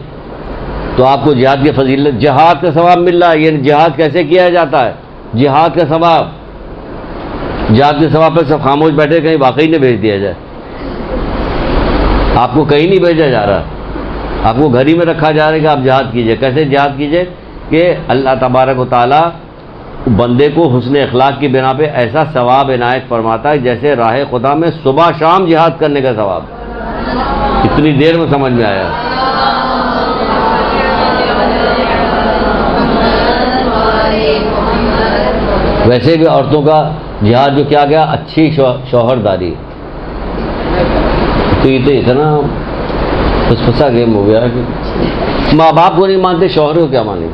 تو آپ کو جہاد کی فضیلت، جہاد کا ثواب مل رہا ہے. یعنی جہاد کیسے کیا جاتا ہے، جہاد کا ثواب، جہاد کے ثواب پر سب خاموش بیٹھے، کہیں واقعی نہیں بھیج دیا جائے. آپ کو کہیں نہیں بھیجا جا رہا، آپ کو گھر ہی میں رکھا جا رہا ہے کہ آپ جہاد کیجئے. کیسے جہاد کیجئے کہ اللہ تبارک و تعالیٰ بندے کو حسن اخلاق کی بنا پہ ایسا ثواب عنایت فرماتا ہے جیسے راہ خدا میں صبح شام جہاد کرنے کا ثواب. اتنی دیر میں سمجھ میں آیا. ویسے بھی عورتوں کا جہاد جو کیا گیا، اچھی شوہرداری. تو یہ تو اتنا پھنسا گیم ہو گیا کہ ماں باپ کو نہیں مانتے، شوہر کو کیا مانیں.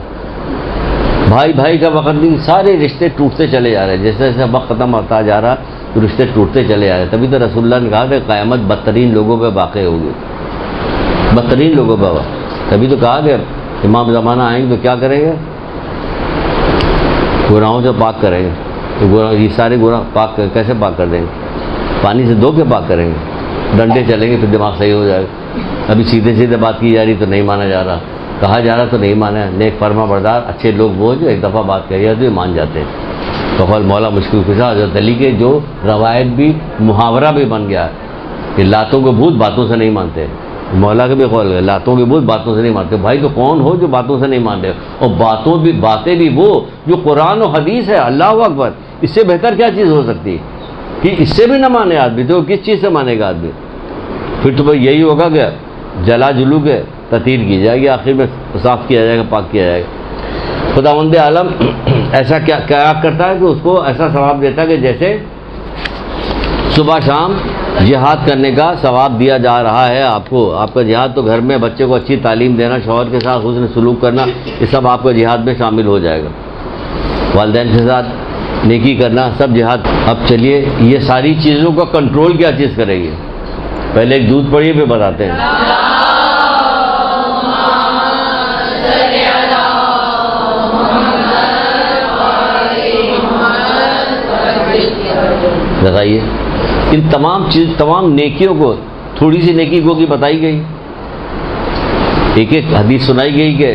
بھائی بھائی کا وقت نہیں، سارے رشتے ٹوٹتے چلے جا رہے ہیں. جیسے جیسے وقت ختم ہوتا جا رہا تو رشتے ٹوٹتے چلے جا رہے ہیں. تبھی تو رسول اللہ نے کہا کہ قیامت بدترین لوگوں پہ واقع ہوگی، بدترین لوگوں پہ. تبھی تو کہا کہ امام زمانہ آئیں گے تو کیا کریں گے، گناہوں سے پاک کریں گے. تو یہ سارے گناہ پاک کیسے پاک کر دیں گے، پانی سے دھو کے پاک کریں گے. ڈنڈے چلیں گے پھر دماغ صحیح ہو جائے گا. ابھی سیدھے سیدھے بات کی جا رہی تو نہیں مانا جا رہا، کہا جا رہا تو نہیں مانا. نیک فرما بردار اچھے لوگ وہ جو ایک دفعہ بات کہی جاتی ہے مان جاتے ہیں. تو قول مولا مشکل کشا حضرت علی کے جو روایت بھی محاورہ بھی بن گیا کہ لاتوں کو بھوت باتوں سے نہیں مانتے. مولا کے بھی قول ہے، لاتوں کے بت باتوں سے نہیں مانتے. بھائی تو کون ہو جو باتوں سے نہیں مان رہے؟ اور باتیں بھی وہ جو قرآن و حدیث ہے. اللہ اکبر، اس سے بہتر کیا چیز ہو سکتی ہے کہ اس سے بھی نہ مانے آدمی؟ تو کس چیز سے مانے گا آدمی؟ پھر تو بھائی یہی ہوگا کہ جلا جلو کے تطہیر کی جائے گی، آخر میں صاف کیا جائے گا، پاک کیا جائے گا. خداوند عالم ایسا کیا کرتا ہے کہ اس کو ایسا ثواب دیتا ہے کہ جیسے صبح شام جہاد کرنے کا ثواب دیا جا رہا ہے آپ کو. آپ کا جہاد تو گھر میں بچے کو اچھی تعلیم دینا، شوہر کے ساتھ حسن سلوک کرنا، یہ سب آپ کا جہاد میں شامل ہو جائے گا. والدین کے ساتھ نیکی کرنا، سب جہاد. اب چلیے یہ ساری چیزوں کا کنٹرول کیا چیز کرے گی؟ پہلے ایک دودھ پڑھیے پھر بتاتے ہیں. بتائیے ان تمام نیکیوں کو، تھوڑی سی نیکی کو کی بتائی گئی، ایک ایک حدیث سنائی گئی کہ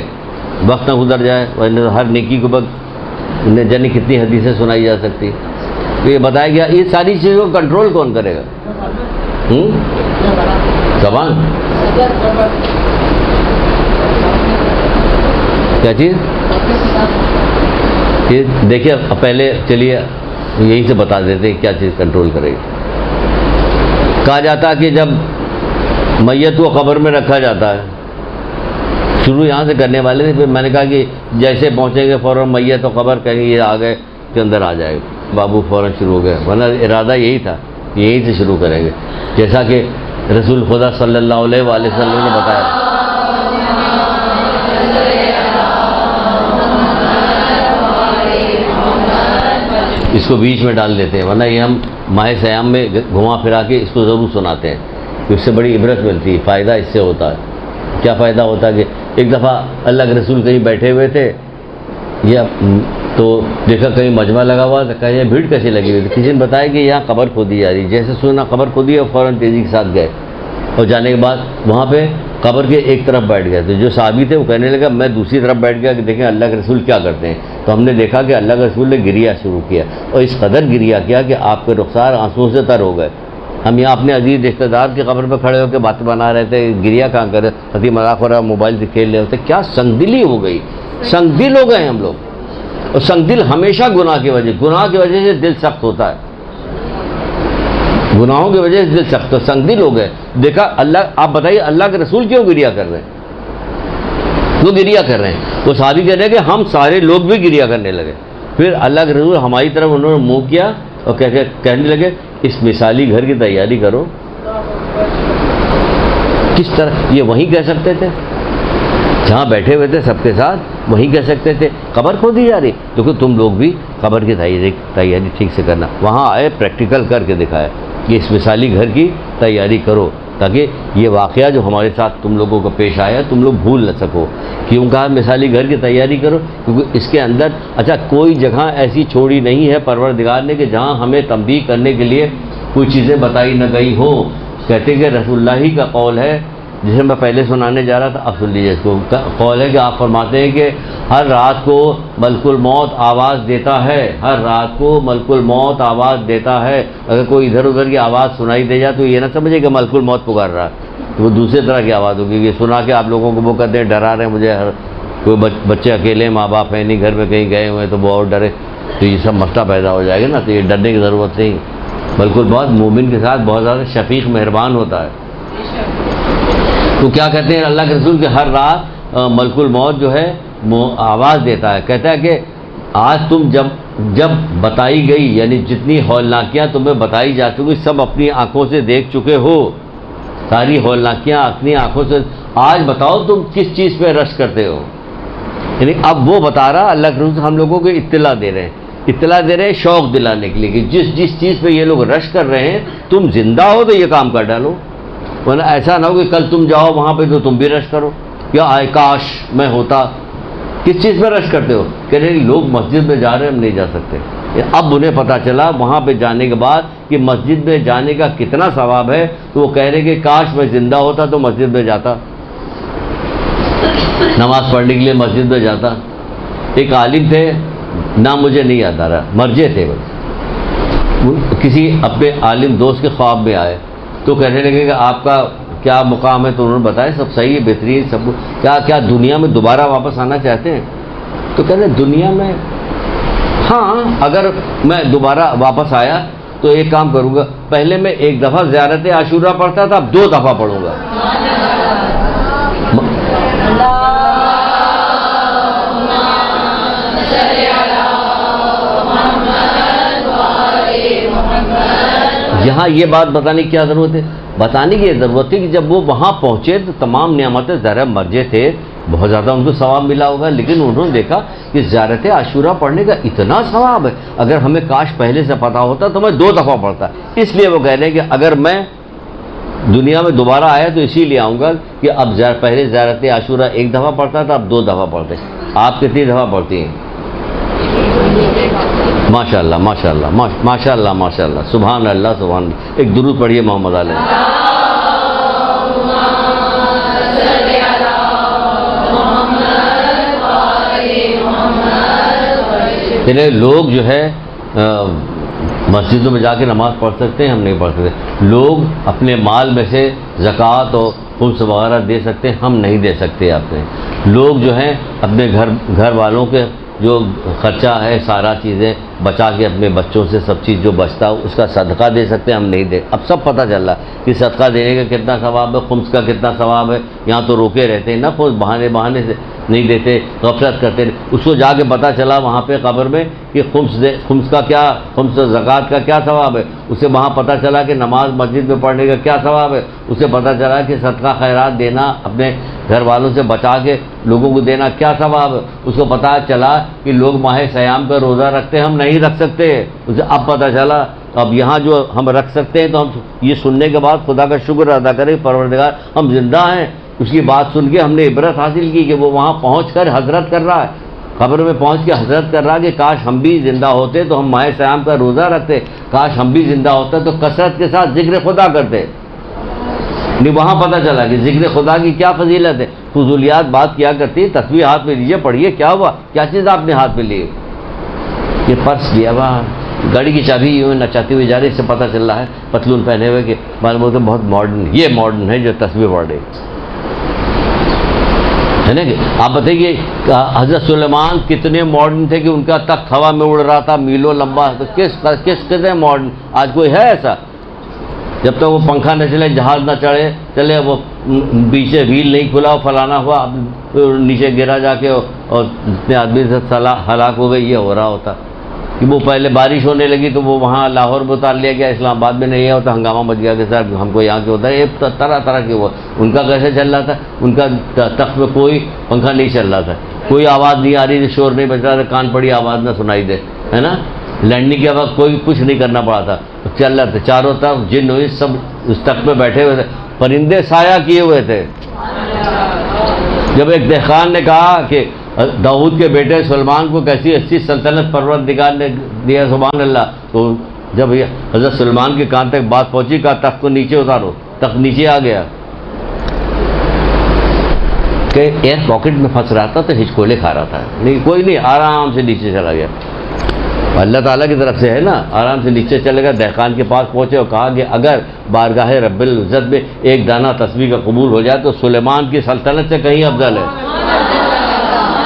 وقت نہ گزر جائے، ورنہ ہر نیکی کو جانے کتنی حدیثیں سنائی جا سکتی. تو یہ بتایا گیا یہ ساری چیزوں کو کنٹرول کون کرے گا؟ زبان. کیا چیز؟ دیکھیے پہلے چلیے یہی سے بتا دیتے ہیں کیا چیز کنٹرول کرے گی. کہا جاتا ہے کہ جب میت کو قبر میں رکھا جاتا ہے، شروع یہاں سے کرنے والے تھے، پھر میں نے کہا کہ جیسے پہنچیں گے فوراً میت و قبر کہیں گے یہ آ گئے کے اندر آ جائے گا، بابو فوراً شروع ہو گئے. ورنہ ارادہ یہی تھا، یہیں سے شروع کریں گے، جیسا کہ رسول خدا صلی اللہ علیہ وآلہ وسلم نے بتایا. اس کو بیچ میں ڈال دیتے ہیں، ورنہ یہ ہم ماہ سیام میں گھما پھرا کے اس کو ضرور سناتے ہیں. اس سے بڑی عبرت ملتی ہے، فائدہ اس سے ہوتا ہے. کیا فائدہ ہوتا ہے کہ ایک دفعہ اللہ کے رسول کہیں بیٹھے ہوئے تھے، یا تو دیکھا کہیں مجمع لگا ہوا تھا، کہیں بھیڑ کیسے لگی ہوئی تھی. کسی نے بتایا کہ یہاں قبر کھودی جا رہی. جیسے سنا قبر کھودی اور فوراً تیزی کے ساتھ گئے، اور جانے کے بعد وہاں پہ قبر کے ایک طرف بیٹھ گئے. تو جو صحابی تھے وہ کہنے لگا میں دوسری طرف بیٹھ گیا کہ دیکھیں اللہ کے رسول کیا کرتے ہیں. تو ہم نے دیکھا کہ اللہ کے رسول نے گریا شروع کیا، اور اس قدر گریا کیا کہ آپ کے رخسار آنسوؤں سے تر ہو گئے. ہم یہاں اپنے عزیز رشتہ دار کی قبر پہ کھڑے ہو کے باتیں بنا رہے تھے، گریا کہاں کرے، ہنسی مذاق ہو رہا، موبائل سے کھیل رہے ہوتے. کیا سنگ دلی ہو گئی، سنگ دل ہو گئے ہم لوگ. اور سنگ دل ہمیشہ گناہ کی وجہ سے دل سخت ہوتا ہے. گناہوں کی وجہ سے دل سخت، سنگ دل ہو گئے. دیکھا اللہ، آپ بتائیے اللہ کے رسول کیوں گریا کر رہے ہیں؟ وہ گریا کر رہے ہیں، وہ صحابی کہہ رہے ہیں کہ ہم سارے لوگ بھی گریا کرنے لگے. پھر اللہ کے رسول ہماری طرف انہوں نے منہ کیا اور کہنے لگے اس مثالی گھر کی تیاری کرو. کس طرح یہ وہیں کہہ سکتے تھے جہاں بیٹھے ہوئے تھے سب کے ساتھ، وہیں کہہ سکتے تھے قبر کھودی جا رہی تو کہ تم لوگ بھی قبر کی تیاری ٹھیک سے کرنا. وہاں آئے پریکٹیکل کر کے دکھایا کہ اس مثالی گھر کی تیاری کرو، تاکہ یہ واقعہ جو ہمارے ساتھ تم لوگوں کو پیش آیا تم لوگ بھول نہ سکو. کیوں کہا مثالی گھر کی تیاری کرو؟ کیونکہ اس کے اندر کوئی جگہ ایسی چھوڑی نہیں ہے پروردگار نے کہ جہاں ہمیں تنبیہ کرنے کے لیے کوئی چیزیں بتائی نہ گئی ہوں. کہتے کہ رسول اللہ ہی کا قول ہے، جسے میں پہلے سنانے جا رہا تھا، اب سن لیجیے اس کو. قول ہے کہ آپ فرماتے ہیں کہ ہر رات کو ملک الموت آواز دیتا ہے، ہر رات کو ملک الموت آواز دیتا ہے. اگر کوئی ادھر ادھر کی آواز سنائی دے جائے تو یہ نہ سمجھے کہ ملک الموت پکار رہا ہے، تو وہ دوسرے طرح کی آواز ہوگی. یہ سنا کے آپ لوگوں کو وہ کہتے ہیں ڈرا رہے ہیں مجھے، کوئی بچے اکیلے ماں باپ ہیں نہیں گھر میں کہیں گئے ہوئے تو وہ اور ڈرے، تو یہ سب مسئلہ پیدا ہو جائے گا نا. تو یہ ڈرنے کی ضرورت نہیں. ملک الموت مومن کے ساتھ بہت زیادہ شفیق مہربان ہوتا ہے. تو کیا کہتے ہیں اللہ کے رسول کہ ہر رات ملک الموت جو ہے آواز دیتا ہے. کہتا ہے کہ آج تم جب بتائی گئی، یعنی جتنی ہولناکیاں تمہیں بتائی جا چکی سب اپنی آنکھوں سے دیکھ چکے ہو، ساری ہولناکیاں اپنی آنکھوں سے. آج بتاؤ تم کس چیز پہ رش کرتے ہو. یعنی اب وہ بتا رہا اللہ کے رسول ہم لوگوں کو اطلاع دے رہے ہیں شوق دلانے کے لیے کہ جس چیز پہ یہ لوگ رش کر رہے ہیں تم زندہ ہو تو یہ کام کر ڈالو، ورنہ ایسا نہ ہو کہ کل تم جاؤ وہاں پہ تو تم بھی رش کرو، یا آئے کاش میں ہوتا. کس چیز پہ رش کرتے ہو؟ کہ نہیں لوگ مسجد میں جا رہے ہیں ہم نہیں جا سکتے. اب انہیں پتہ چلا وہاں پہ جانے کے بعد کہ مسجد میں جانے کا کتنا ثواب ہے، تو وہ کہہ رہے کہ کاش میں زندہ ہوتا تو مسجد میں جاتا، نماز پڑھنے کے لیے مسجد میں جاتا. ایک عالم تھے، نام مجھے نہیں یاد آ رہا، مرجے تھے بس. کسی اپنے عالم دوست کے خواب میں آئے تو کہنے لگے کہ آپ کا کیا مقام ہے تو انہوں نے بتایا سب صحیح ہے، بہترین سب کیا کیا دنیا میں دوبارہ واپس آنا چاہتے ہیں؟ تو کہتے ہیں دنیا میں ہاں اگر میں دوبارہ واپس آیا تو ایک کام کروں گا، پہلے میں ایک دفعہ زیارت عاشورہ پڑھتا تھا، اب 2 دفعہ پڑھوں گا۔ یہاں یہ بات بتانے کی کیا ضرورت ہے؟ بتانے کی یہ ضرورت ہے کہ جب وہ وہاں پہنچے تو تمام نعمتیں ذرا مرجے تھے، بہت زیادہ ان کو ثواب ملا ہوگا، لیکن انہوں نے دیکھا کہ زیارت عاشورہ پڑھنے کا اتنا ثواب ہے، اگر ہمیں کاش پہلے سے پتا ہوتا تو میں 2 دفعہ پڑھتا۔ اس لیے وہ کہہ رہے ہیں کہ اگر میں دنیا میں دوبارہ آیا تو اسی لیے آؤں گا کہ اب پہلے زیارت عاشورہ 1 دفعہ پڑھتا تھا، اب 2 دفعہ پڑھتے۔ آپ کتنی دفعہ پڑھتی ہیں؟ ماشاء اللہ ماشاء اللہ ماشاء اللہ ماشاء اللہ، سبحان اللہ سبحان اللہ۔ ایک درود پڑھیے محمد علیہ۔ لوگ جو ہے مسجدوں میں جا کے نماز پڑھ سکتے ہیں، ہم نہیں پڑھ سکتے۔ لوگ اپنے مال میں سے زکوٰۃ اور خمس وغیرہ دے سکتے ہیں، ہم نہیں دے سکتے۔ آپ نے لوگ جو ہیں اپنے گھر والوں کے جو خرچہ ہے سارا چیزیں بچا کے اپنے بچوں سے سب چیز جو بچتا ہے اس کا صدقہ دے سکتے ہیں، ہم نہیں دے۔ اب سب پتہ چل رہا کہ صدقہ دینے کا کتنا ثواب ہے، خمس کا کتنا ثواب ہے۔ یہاں تو روکے رہتے ہیں نا، خود بہانے سے نہیں دیتے، غفلت کرتے۔ اس کو جا کے پتہ چلا وہاں پہ قبر میں کہ خمس کا کیا، خمس زکوٰۃ کا کیا ثواب ہے۔ اسے وہاں پتہ چلا کہ نماز مسجد میں پڑھنے کا کیا ثواب ہے۔ اسے پتہ چلا کہ صدقہ خیرات دینا، اپنے گھر والوں سے بچا کے لوگوں کو دینا کیا ثواب ہے۔ اس کو پتہ چلا کہ لوگ ماہ صیام کا روزہ رکھتے ہیں، ہم نہیں رکھ سکتے۔ اسے اب پتہ چلا، اب یہاں جو ہم رکھ سکتے ہیں تو ہم یہ سننے کے بعد خدا کا شکر ادا کریں، پروردگار ہم زندہ ہیں۔ اس کی بات سن کے ہم نے عبرت حاصل کی کہ وہ وہاں پہنچ کر حضرت کر رہا ہے، قبر میں پہنچ کے حضرت کر رہا ہے کہ کاش ہم بھی زندہ ہوتے تو ہم ماہ صیام کا روزہ رکھتے، کاش ہم بھی زندہ ہوتے تو کثرت کے ساتھ ذکر خدا کرتے۔ نہیں وہاں پتہ چلا کہ ذکر خدا کی کیا فضیلت ہے۔ فضولیات بات کیا کرتی، تسبیح ہاتھ میں لیجیے، پڑھیے، کیا ہوا، کیا چیز آپ نے ہاتھ میں لی؟ یہ پرس لیا ہوا، گاڑی کی چابی یوں نچاتی ہوئی جا رہی، اس سے پتہ چل رہا ہے پتلون پہنے ہوئے کہ معلوم ہوتا ہے بہت ماڈرن، یہ ماڈرن ہے جو تسبیح پڑھ رہی ہے نا۔ کہ آپ بتائیے حضرت سلیمان کتنے ماڈرن تھے کہ ان کا تخت ہوا میں اڑ رہا تھا میلوں لمبا، تو کس قدر ماڈرن آج کوئی ہے ایسا؟ جب تک وہ پنکھا نہ چلے، جہاز نہ چلے، وہ پیچھے ویل نہیں کھلا، فلانا ہوا، نیچے گرا جا کے اور جتنے آدمی سے ہلاک ہو گئے، یہ ہو رہا ہوتا کہ وہ پہلے بارش ہونے لگی تو وہ وہاں لاہور میں اتار لیا گیا، اسلام آباد میں نہیں ہے ہوتا، ہنگامہ مچ گیا کہ سر ہم کو یہاں کے ہوتا ہے، یہ طرح طرح کے وہ ان کا کیسے چل رہا تھا، ان کا تخت میں کوئی پنکھا نہیں چل رہا تھا، کوئی آواز نہیں آ رہی تھی، شور نہیں بچ رہا تھا، کان پڑی آواز نہ سنائی دے، ہے نا۔ لینڈنگ کے وقت کوئی کچھ نہیں کرنا پڑا تھا، چل رہا تھا، چاروں طرف جن ہوئی سب اس تخت میں بیٹھے ہوئے تھے، پرندے سایہ کیے ہوئے تھے۔ جب ایک دہقان نے کہا کہ داؤد کے بیٹے سلمان کو کیسی اچھی سلطنت پروردگار نے دیا، سبحان اللہ، تو جب حضرت سلمان کے کان تک بات پہنچی، کہا تخت کو نیچے اتارو، تخت نیچے آ گیا کہ ایئر پاکٹ میں پھنس رہا تھا تو ہچکولے کھا رہا تھا، نہیں کوئی نہیں، آرام سے نیچے چلا گیا، اللہ تعالیٰ کی طرف سے ہے نا، آرام سے نیچے چلے گا۔ دہقان کے پاس پہنچے اور کہا کہ اگر بارگاہ رب العزت میں ایک دانہ تسبیح کا قبول ہو جائے تو سلیمان کی سلطنت سے کہیں افضل ہے،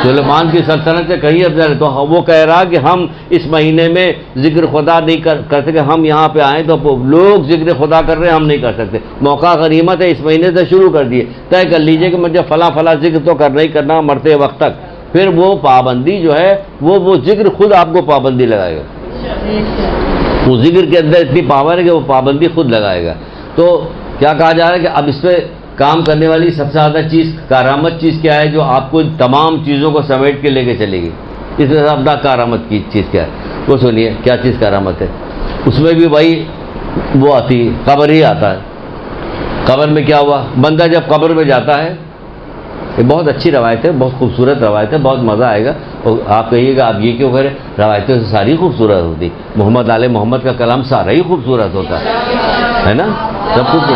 سلیمان کی سلطنت سے کہیں افضل ہے۔ تو وہ کہہ رہا کہ ہم اس مہینے میں ذکر خدا نہیں کر سکے، ہم یہاں پہ آئیں تو لوگ ذکر خدا کر رہے ہیں، ہم نہیں کر سکتے، موقع غنیمت ہے، اس مہینے سے شروع کر دیے، طے کر لیجئے کہ مجھے فلاں ذکر تو کرنا ہی کرنا مرتے وقت تک۔ پھر وہ پابندی جو ہے وہ ذکر خود آپ کو پابندی لگائے گا، وہ ذکر کے اندر اتنی پاور ہے کہ وہ پابندی خود لگائے گا۔ تو کیا کہا جا رہا ہے کہ اب اس پہ کام کرنے والی سب سے زیادہ چیز، کارآمد چیز کیا ہے جو آپ کو تمام چیزوں کو سمیٹ کے لے کے چلے گی؟ اس میں اپنا کارآمد کی چیز کیا ہے وہ سنیے، کیا چیز کارآمد ہے؟ اس میں بھی وہی وہ آتی ہے، قبر ہی آتا ہے۔ قبر میں کیا ہوا، بندہ جب قبر میں جاتا ہے، یہ بہت اچھی روایت ہے، بہت خوبصورت روایت ہے، بہت مزہ آئے گا، اور آپ کہیے گا آپ یہ کیوں کریں، روایتیں سے ساری خوبصورت ہوتی، محمد آل محمد کا کلام سارا ہی خوبصورت ہوتا ہے نا، سب کچھ۔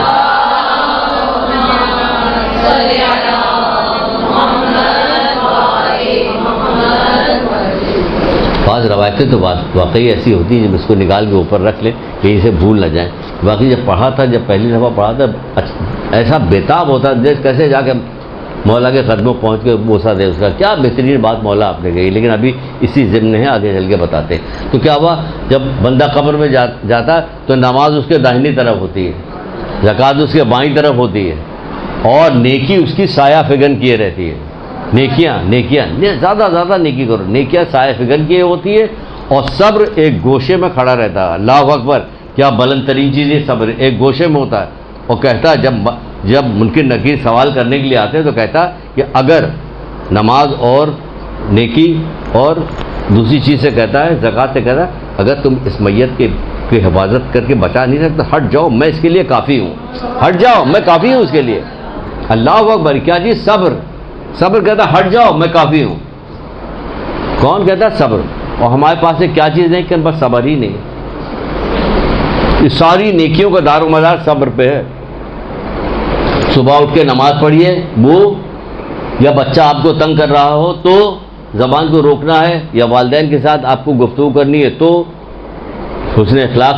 بعض روایتیں تو واقعی ایسی ہوتی ہیں جب اس کو نکال کے اوپر رکھ لیں کہیں سے بھول نہ جائیں. باقی جب پڑھا تھا، جب پہلی دفعہ پڑھا تھا، ایسا بےتاب ہوتا کیسے جا کے مولا کے قدموں پہنچ کے بوسہ دے اس کا. کیا بہترین بات مولا آپ نے کہی، لیکن ابھی اسی ضمن ہے، آگے چل کے بتاتے ہیں. تو کیا ہوا، جب بندہ قبر میں جاتا تو نماز اس کے داہنی طرف ہوتی ہے، زکوٰۃ اس کے بائیں طرف ہوتی ہے، اور نیکی اس کی سایہ فگن کیے رہتی ہے. نیکیاں زیادہ نیکی کرو، نیکیاں سایہ فگن کیے ہوتی ہے. اور صبر ایک گوشے میں کھڑا رہتا ہے. اللہ اکبر، کیا بلند ترین چیز ہے صبر، ایک گوشے میں ہوتا ہے. اور کہتا ہے جب منکر نکیر سوال کرنے کے لیے آتے ہیں تو کہتا کہ اگر نماز اور نیکی اور دوسری چیز سے کہتا ہے، زکوٰۃ سے کہتا ہے، اگر تم اس میت کی حفاظت کر کے بچا نہیں سکتے ہٹ جاؤ، میں اس کے لیے کافی ہوں. ہٹ جاؤ، میں کافی ہوں اس کے لیے. اللہ اکبر، کیا چیز؟ صبر کہتا ہے ہٹ جاؤ میں کافی ہوں. کون کہتا ہے؟ صبر. اور ہمارے پاس سے کیا چیز نہیں کہ بس صبر ہی نہیں. یہ ساری نیکیوں کا دار و مدار صبر پہ ہے. صبح اٹھ کے نماز پڑھیے، وہ یا بچہ آپ کو تنگ کر رہا ہو تو زبان کو روکنا ہے، یا والدین کے ساتھ آپ کو گفتگو کرنی ہے تو حسن اخلاق،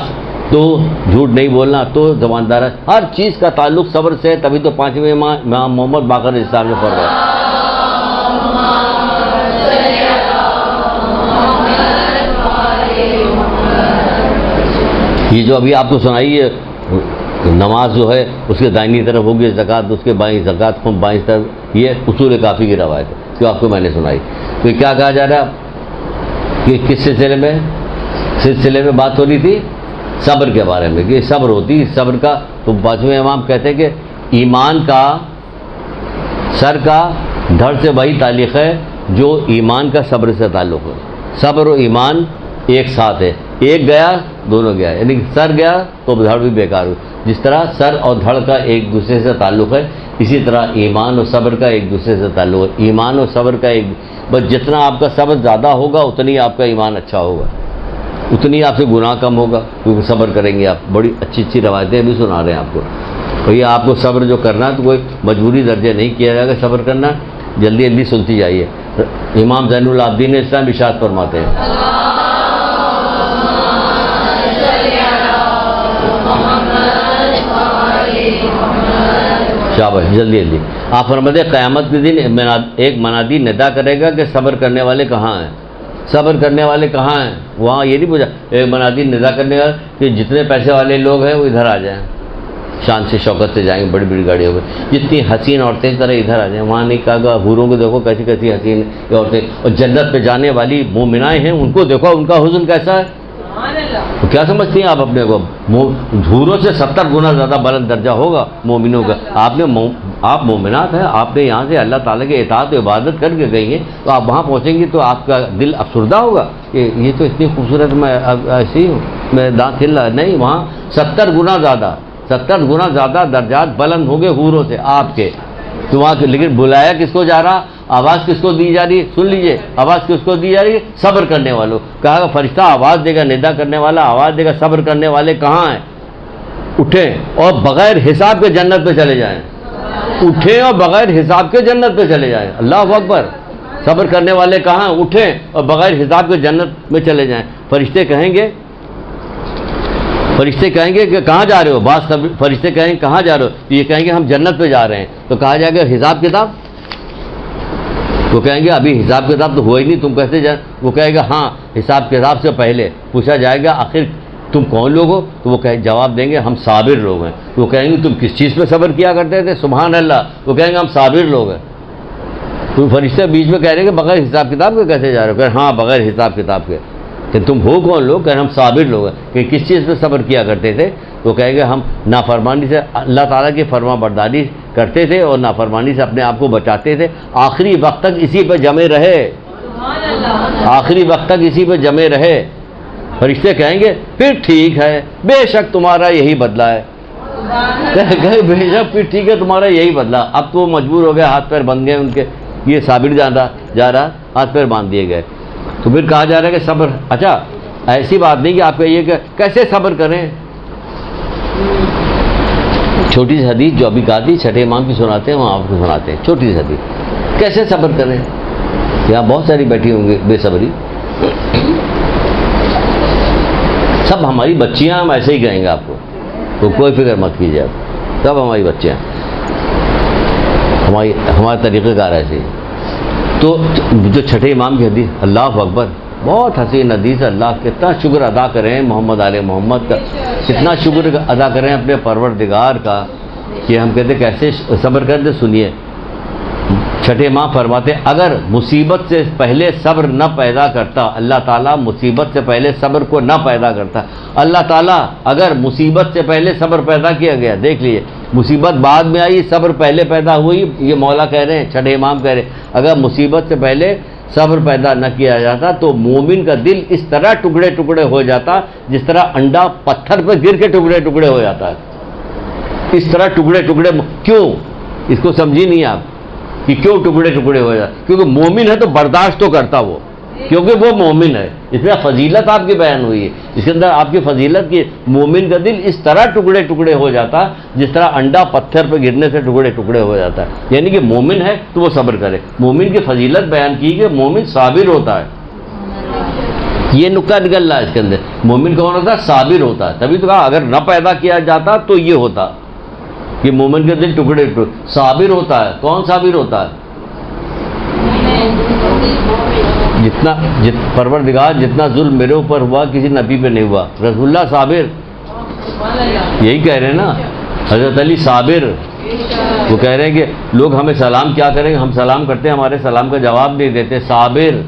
تو جھوٹ نہیں بولنا، تو زباندار. ہر چیز کا تعلق صبر سے ہے. تبھی تو 5ویں امام محمد باقر اسلام نے پڑھ رہا ہے. یہ جو ابھی آپ کو سنائی ہے نماز جو ہے اس کے دائنی طرف ہوگی، زکوٰۃ اس کے بائیں، زکوٰۃ بائیں طرف. یہ اصول کافی کی روایت ہے جو آپ کو میں نے سنائی. تو کیا کہا جا رہا کہ کس سلسلے میں بات ہو رہی تھی؟ صبر کے بارے میں، کہ صبر ہوتی صبر کا. تو 5ویں امام کہتے ہیں کہ ایمان کا سر کا دھڑ سے وہی تعلق ہے جو ایمان کا صبر سے تعلق ہے. صبر و ایمان ایک ساتھ ہے، ایک گیا دونوں گیا، یعنی سر گیا تو دھڑ بھی بیکار ہوئی. جس طرح سر اور دھڑ کا ایک دوسرے سے تعلق ہے، اسی طرح ایمان اور صبر کا ایک دوسرے سے تعلق ہے. ایمان اور صبر کا بس جتنا آپ کا صبر زیادہ ہوگا اتنی آپ کا ایمان اچھا ہوگا، اتنی آپ سے گناہ کم ہوگا، کیونکہ صبر کریں گے آپ. بڑی اچھی روایتیں بھی سنا رہے ہیں آپ کو. بھیا آپ کو صبر جو کرنا ہے تو کوئی مجبوری درجے نہیں کیا جائے گا. صبر کرنا جلدی سنتی جائیے. امام زین العابدین اسلام ارشاد فرماتے ہیں، شاباش، جلدی. آپ فرماتے ہیں قیامت کے دن ایک منادی ندا کرے گا کہ صبر کرنے والے کہاں ہیں؟ صبر کرنے والے کہاں ہیں؟ وہاں یہ نہیں پوچھا. ایک منادی ندا کرنے کا کہ جتنے پیسے والے لوگ ہیں وہ ادھر آ جائیں، شان سے شوکت سے جائیں گے بڑی گاڑیوں میں. جتنی حسین عورتیں اس طرح ادھر آ جائیں. وہاں نہیں کہا حوروں کو دیکھو کیسی حسین عورتیں. اور جنت پہ جانے والی مومنائیں ہیں ان کو دیکھو، ان کا حسن کیسا ہے. تو کیا سمجھتی ہیں آپ اپنے کو؟ حوروں سے 70 گنا زیادہ بلند درجہ ہوگا مومنوں کا. آپ مومنات ہیں، آپ نے یہاں سے اللہ تعالیٰ کے اطاعت و عبادت کر کے گئی ہیں، تو آپ وہاں پہنچیں گی تو آپ کا دل افسردہ ہوگا کہ یہ تو اتنی خوبصورت، میں ایسی ہوں، میں دانت ہل رہا. نہیں، وہاں 70 گنا زیادہ درجات بلند ہوں گے حوروں سے آپ کے. تو وہاں لیکن بلایا کس کو جا رہا؟ آواز کس کو دی جا رہی ہے؟ سن لیجئے، آواز کس کو دی جا رہی ہے؟ صبر کرنے والوں. کہا کہ فرشتہ آواز دے گا، ندا کرنے والا آواز دے گا، صبر کرنے والے کہاں ہیں؟ اٹھیں اور بغیر حساب کے جنت پہ چلے جائیں. اٹھیں اور بغیر حساب کے جنت پہ چلے جائیں. اللہ اکبر. صبر کرنے والے کہاں ہیں؟ اٹھیں اور بغیر حساب کے جنت میں چلے جائیں. فرشتے کہیں گے کہ کہاں جا رہے ہو؟ بعض فرشتے کہیں کہاں جا رہے ہو؟ تو یہ کہیں گے ہم جنت پہ جا رہے ہیں. تو کہا جائے گا حساب کتاب؟ وہ کہیں گے ابھی حساب کتاب تو ہوا ہی نہیں، تم کیسے جا؟ وہ کہے گا ہاں حساب کتاب سے پہلے پوچھا جائے گا آخر تم کون لوگ ہو؟ تو وہ جواب دیں گے ہم صابر لوگ ہیں. وہ کہیں گے تم کس چیز پہ صبر کیا کرتے تھے؟ سبحان اللہ. وہ کہیں گے ہم صابر لوگ ہیں. تو فرشتے بیچ میں کہہ رہے ہیں کہ بغیر حساب کتاب کے کیسے جا رہے ہو؟ کہ ہاں بغیر حساب کتاب کے. کہ تم ہو کون لوگ؟ کہ ہم صابر لوگ ہیں. کہ کس چیز پہ صبر کیا کرتے تھے؟ وہ کہیں گے ہم نافرمانی سے، اللہ تعالیٰ کی فرما برداری کرتے تھے اور نافرمانی سے اپنے آپ کو بچاتے تھے، آخری وقت تک اسی پہ جمے رہے. آخری وقت تک اسی پہ جمے رہے. فرشتے کہیں گے پھر ٹھیک ہے، بے شک تمہارا یہی بدلہ ہے. بے شک پھر ٹھیک ہے تمہارا یہی بدلہ. اب تو مجبور ہو گئے، ہاتھ پیر بند گئے ان کے، یہ صابر جا رہا ہاتھ پیر باندھ دیے گئے. تو پھر کہا جا رہا ہے کہ صبر. اچھا ایسی بات نہیں کہ آپ کہیے کہ کیسے صبر کریں. چھوٹی سی حدیث جو ابھی کہا تھی 6 امام کی سناتے ہیں، وہاں آپ کو سناتے ہیں چھوٹی سی حدیث. کیسے صبر کریں؟ یہاں بہت ساری بیٹھی ہوں گی بے صبری. سب ہماری بچیاں، ہم ایسے ہی کہیں گے آپ کو، تو کوئی فکر مت کیجیے آپ، سب ہماری بچیاں، ہمارا طریقہ کار ایسے ہی۔ تو جو چھٹے امام کی حدیث، اللہ اکبر، بہت حسین حدیث، اللہ کتنا شکر ادا کریں محمد آل محمد کا، کتنا شکر ادا کریں اپنے پروردگار کا کہ ہم کہتے کیسے صبر کرتے۔ سنیے، چھٹے امام فرماتے اگر مصیبت سے پہلے صبر نہ پیدا کرتا اللہ تعالیٰ، مصیبت سے پہلے صبر کو نہ پیدا کرتا اللہ تعالیٰ، اگر مصیبت سے پہلے صبر پیدا کیا گیا، دیکھ لیجیے، مصیبت بعد میں آئی، صبر پہلے پیدا ہوئی، یہ مولا کہہ رہے ہیں، چھٹے امام کہہ رہے ہیں اگر مصیبت سے پہلے صبر پیدا نہ کیا جاتا تو مومن کا دل اس طرح ٹکڑے ٹکڑے ہو جاتا جس طرح انڈا پتھر پہ گر کے ٹکڑے ٹکڑے ہو جاتا ہے، اس طرح ٹکڑے ٹکڑے۔ کیوں؟ اس کو سمجھی نہیں آپ کہ کیوں ٹکڑے ٹکڑے ہو جاتے؟ کیونکہ مومن ہے تو برداشت تو کرتا وہ، کیونکہ وہ مومن ہے، اس میں فضیلت آپ کی بیان ہوئی ہے، اس کے اندر آپ کی فضیلت کی، مومن کا دل اس طرح ٹکڑے ٹکڑے ہو جاتا جس طرح انڈا پتھر پہ گرنے سے ٹکڑے ٹکڑے ہو جاتا ہے، یعنی کہ مومن ہے تو وہ صبر کرے۔ مومن کی فضیلت بیان کی کہ مومن صابر ہوتا ہے، یہ نکتہ نکل رہا ہے اس کے اندر، مومن کون ہوتا ہے؟ صابر ہوتا ہے، تبھی تو کہا اگر نہ پیدا کیا جاتا تو یہ ہوتا کہ مومن کے دل ٹکڑے ٹکڑے۔ صابر ہوتا ہے، کون صابر ہوتا ہے؟ پروردگار جتنا ظلم میرے اوپر ہوا کسی نبی پہ نہیں ہوا، رسول اللہ صابر، یہی کہہ رہے ہیں نا، حضرت علی صابر، وہ کہہ رہے ہیں کہ لوگ ہمیں سلام کیا کریں گے، ہم سلام کرتے ہیں ہمارے سلام کا جواب نہیں دیتے، صابر۔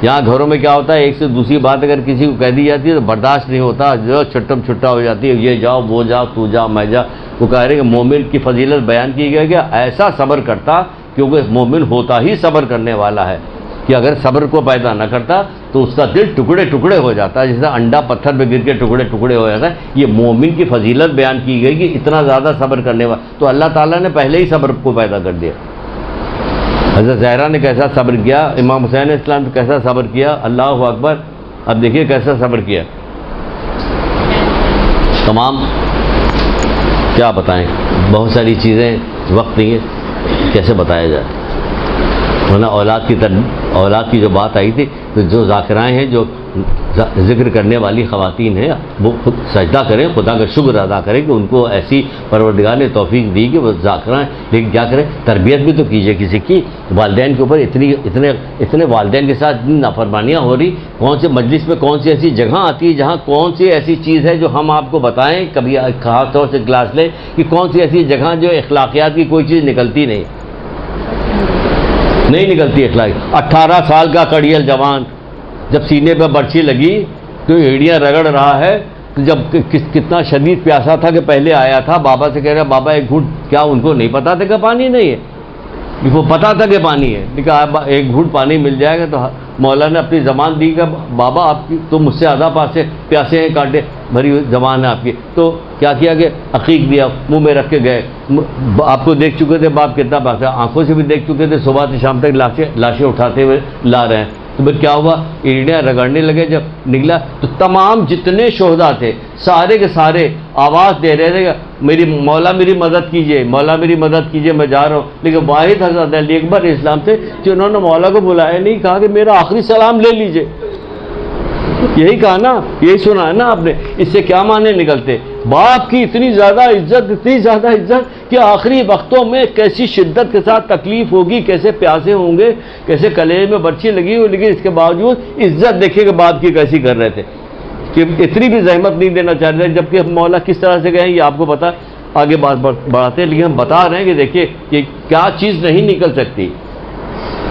یہاں گھروں میں کیا ہوتا ہے، ایک سے دوسری بات اگر کسی کو کہہ دی جاتی ہے تو برداشت نہیں ہوتا، جو چھٹم چھٹا ہو جاتی ہے، یہ جاؤ وہ جاؤ تو جا میں جا۔ وہ کہہ رہے ہیں کہ مومن کی فضیلت بیان کی گئی کہ ایسا صبر کرتا، کیونکہ مومن ہوتا ہی صبر کرنے والا ہے، کہ اگر صبر کو پیدا نہ کرتا تو اس کا دل ٹکڑے ٹکڑے ہو جاتا، جیسا انڈا پتھر پہ گر کے ٹکڑے ٹکڑے ہو جاتا ہے۔ یہ مومن کی فضیلت بیان کی گئی کہ اتنا زیادہ صبر کرنے والا، تو اللہ تعالیٰ نے پہلے ہی صبر کو پیدا کر دیا۔ حضرت زہرا نے کیسا صبر کیا، امام حسین علیہ السلام نے کیسا صبر کیا، اللہ اکبر۔ اب دیکھیے کیسا صبر کیا، تمام کیا بتائیں، بہت ساری چیزیں، وقت نہیں ہے کیسے بتایا جائے، ورنہ اولاد کی جو بات آئی تھی، تو جو ذاکرائیں ہیں، جو ذکر کرنے والی خواتین ہیں، وہ خود سجدہ کریں، خدا کا شکر ادا کریں کہ ان کو ایسی پروردگار نے توفیق دی کہ وہ ذاکرائیں، لیکن کیا کریں، تربیت بھی تو کیجیے کسی کی۔ والدین کے اوپر اتنے والدین کے ساتھ اتنی نافرمانیاں ہو رہی، کون سے مجلس میں کون سی ایسی جگہ آتی ہے جہاں کون سی ایسی چیز ہے جو ہم آپ کو بتائیں، کبھی خاص طور سے کلاس لیں کہ کون سی ایسی جگہ جو اخلاقیات کی کوئی چیز نکلتی نہیں نکلتی اخلاق۔ 18 سال کا کڑیل جوان جب سینے پہ برچھی لگی تو ایڑیاں رگڑ رہا ہے، تو جب کتنا شدید پیاسا تھا کہ پہلے آیا تھا بابا سے کہہ رہا بابا ایک گھونٹ، کیا ان کو نہیں پتا تھا کہ پانی نہیں ہے؟ وہ پتا تھا کہ پانی ہے، لیکن ایک گھونٹ پانی مل جائے گا تو مولا نے اپنی زبان دی کہ بابا آپ کی تو مجھ سے زیادہ پیاسے ہیں، کانٹے بھری ہوئی زبان ہے آپ کی۔ تو کیا کیا کہ عقیق دیا، منہ میں رکھ کے گئے، آپ کو دیکھ چکے تھے باپ کتنا پیاسا، آنکھوں سے بھی دیکھ چکے تھے، صبح سے شام تک لاشیں اٹھاتے ہوئے لا رہے ہیں۔ تو پھر کیا ہوا، ایڑیاں رگڑنے لگے، جب نکلا تو تمام جتنے شہداء تھے سارے کے سارے آواز دے رہے تھے میری مولا میری مدد کیجئے، مولا میری مدد کیجئے، میں جا رہا ہوں۔ لیکن واحد حضرت علی اکبر اسلام سے جنہوں نے مولا کو بلایا نہیں، کہا کہ میرا آخری سلام لے لیجئے، یہی کہا نا، یہی سنا ہے نا آپ نے۔ اس سے کیا معنی نکلتے، باپ کی اتنی زیادہ عزت کہ آخری وقتوں میں کیسی شدت کے ساتھ تکلیف ہوگی، کیسے پیاسے ہوں گے، کیسے کلیجے میں برچھی لگی ہو، لیکن اس کے باوجود عزت دیکھیے کہ باپ کی کیسی کر رہے تھے، کہ اتنی بھی زحمت نہیں دینا چاہ رہے، جبکہ مولا کس طرح سے گئے یہ آپ کو پتا، آگے بات بڑھاتے ہیں، لیکن ہم بتا رہے ہیں کہ دیکھیے کہ کیا چیز نہیں نکل سکتی،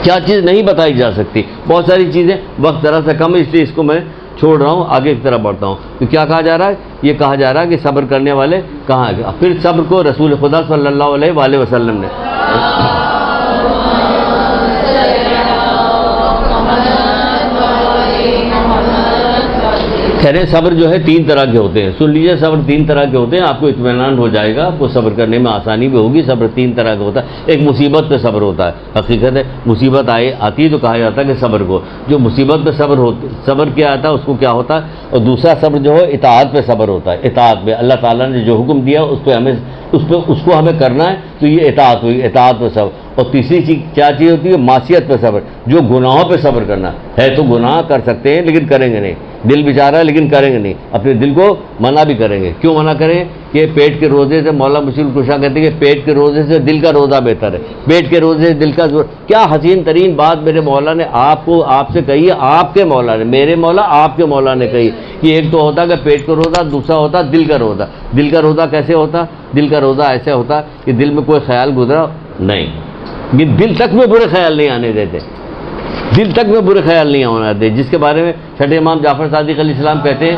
کیا چیز نہیں بتائی جا سکتی، بہت ساری چیزیں، وقت ذرا سا کم ہے اس لیے اس کو میں چھوڑ رہا ہوں، آگے کی طرف بڑھتا ہوں۔ تو کیا کہا جا رہا ہے، یہ کہا جا رہا ہے کہ صبر کرنے والے کہاں ہیں، پھر صبر کو رسول خدا صلی اللہ علیہ وآلہ وسلم نے کہہ رہے ہیں صبر جو ہے 3 طرح کے ہوتے ہیں، سن لیجیے، صبر 3 طرح کے ہوتے ہیں، آپ کو اطمینان ہو جائے گا، آپ کو صبر کرنے میں آسانی بھی ہوگی۔ صبر 3 طرح کا ہوتا ہے، ایک مصیبت پہ صبر ہوتا ہے، حقیقت ہے مصیبت آتی ہے تو کہا جاتا ہے کہ صبر کو، جو مصیبت پہ صبر کیا آتا ہے اس کو کیا ہوتا ہے، اور دوسرا صبر جو ہے اطاعت پہ صبر ہوتا ہے، اطاعت پہ اللہ تعالیٰ نے جو حکم دیا اس کو ہمیں کرنا ہے، تو یہ اطاعت ہوئی، اطاعت پہ صبر۔ اور تیسری چیز کیا چیز ہوتی ہے؟ معصیت پہ صبر، جو گناہوں پہ صبر کرنا ہے۔ تو گناہ کر سکتے ہیں لیکن کریں گے نہیں، دل بیچارہ ہے لیکن کریں گے نہیں، اپنے دل کو منع بھی کریں گے۔ کیوں منع کریں؟ کہ پیٹ کے روزے سے مولا مشکل کشا کہتے ہیں کہ پیٹ کے روزے سے دل کا روزہ بہتر ہے، پیٹ کے روزے سے دل کا کیا حسین ترین بات میرے مولا نے آپ سے کہی ہے، آپ کے مولا نے، میرے مولا آپ کے مولا نے کہی کہ ایک تو ہوتا کہ پیٹ کا روزہ، دوسرا ہوتا دل کا روزہ۔ دل کا روزہ کیسے ہوتا؟ دل کا روزہ ایسے ہوتا کہ دل میں کوئی خیال گزرا نہیں، یہ دل تک میں برے خیال نہیں آنے دیتے، دل تک میں برے خیال نہیں آنے دیتے، جس کے بارے میں چھٹے امام جعفر صادق علیہ السلام کہتے ہیں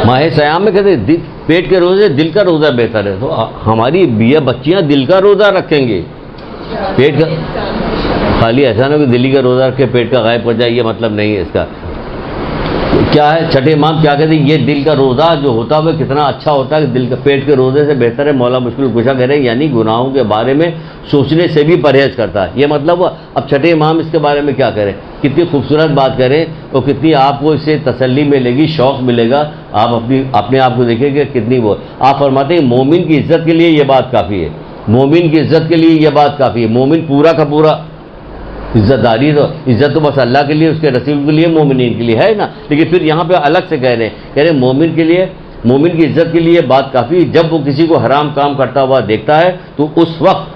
ماہ سیام میں کہتے ہیں پیٹ کے روزے دل کا روزہ بہتر ہے۔ تو ہماری بیوہ بچیاں دل کا روزہ رکھیں گے، پیٹ کا خالی ایسا نہ کہ دلی کا روزہ رکھے پیٹ کا غائب ہو جائے، یہ مطلب نہیں ہے اس کا۔ کیا ہے چھٹے امام کیا کہتے ہیں؟ یہ دل کا روزہ جو ہوتا ہے وہ کتنا اچھا ہوتا ہے کہ دل کا پیٹ کے روزے سے بہتر ہے۔ مولا مشکل کشا کہہ رہے ہیں یعنی گناہوں کے بارے میں سوچنے سے بھی پرہیز کرتا ہے، یہ مطلب۔ اب چھٹے امام اس کے بارے میں کیا کریں؟ کتنی خوبصورت بات کریں اور کتنی آپ کو اس سے تسلی ملے گی، شوق ملے گا، آپ اپنے آپ کو دیکھیں کہ کتنی وہ۔ آپ فرماتے ہیں مومن کی عزت کے لیے یہ بات کافی ہے، مومن کی عزت کے لیے یہ بات کافی ہے۔ مومن پورا کا پورا عزت داری تو عزت تو بس اللہ کے لیے، اس کے رسول کے لیے، مومنین کے لیے ہے نا، لیکن پھر یہاں پہ الگ سے کہہ رہے ہیں مومن کے لیے، مومن کی عزت کے لیے بات کافی۔ جب وہ کسی کو حرام کام کرتا ہوا دیکھتا ہے تو اس وقت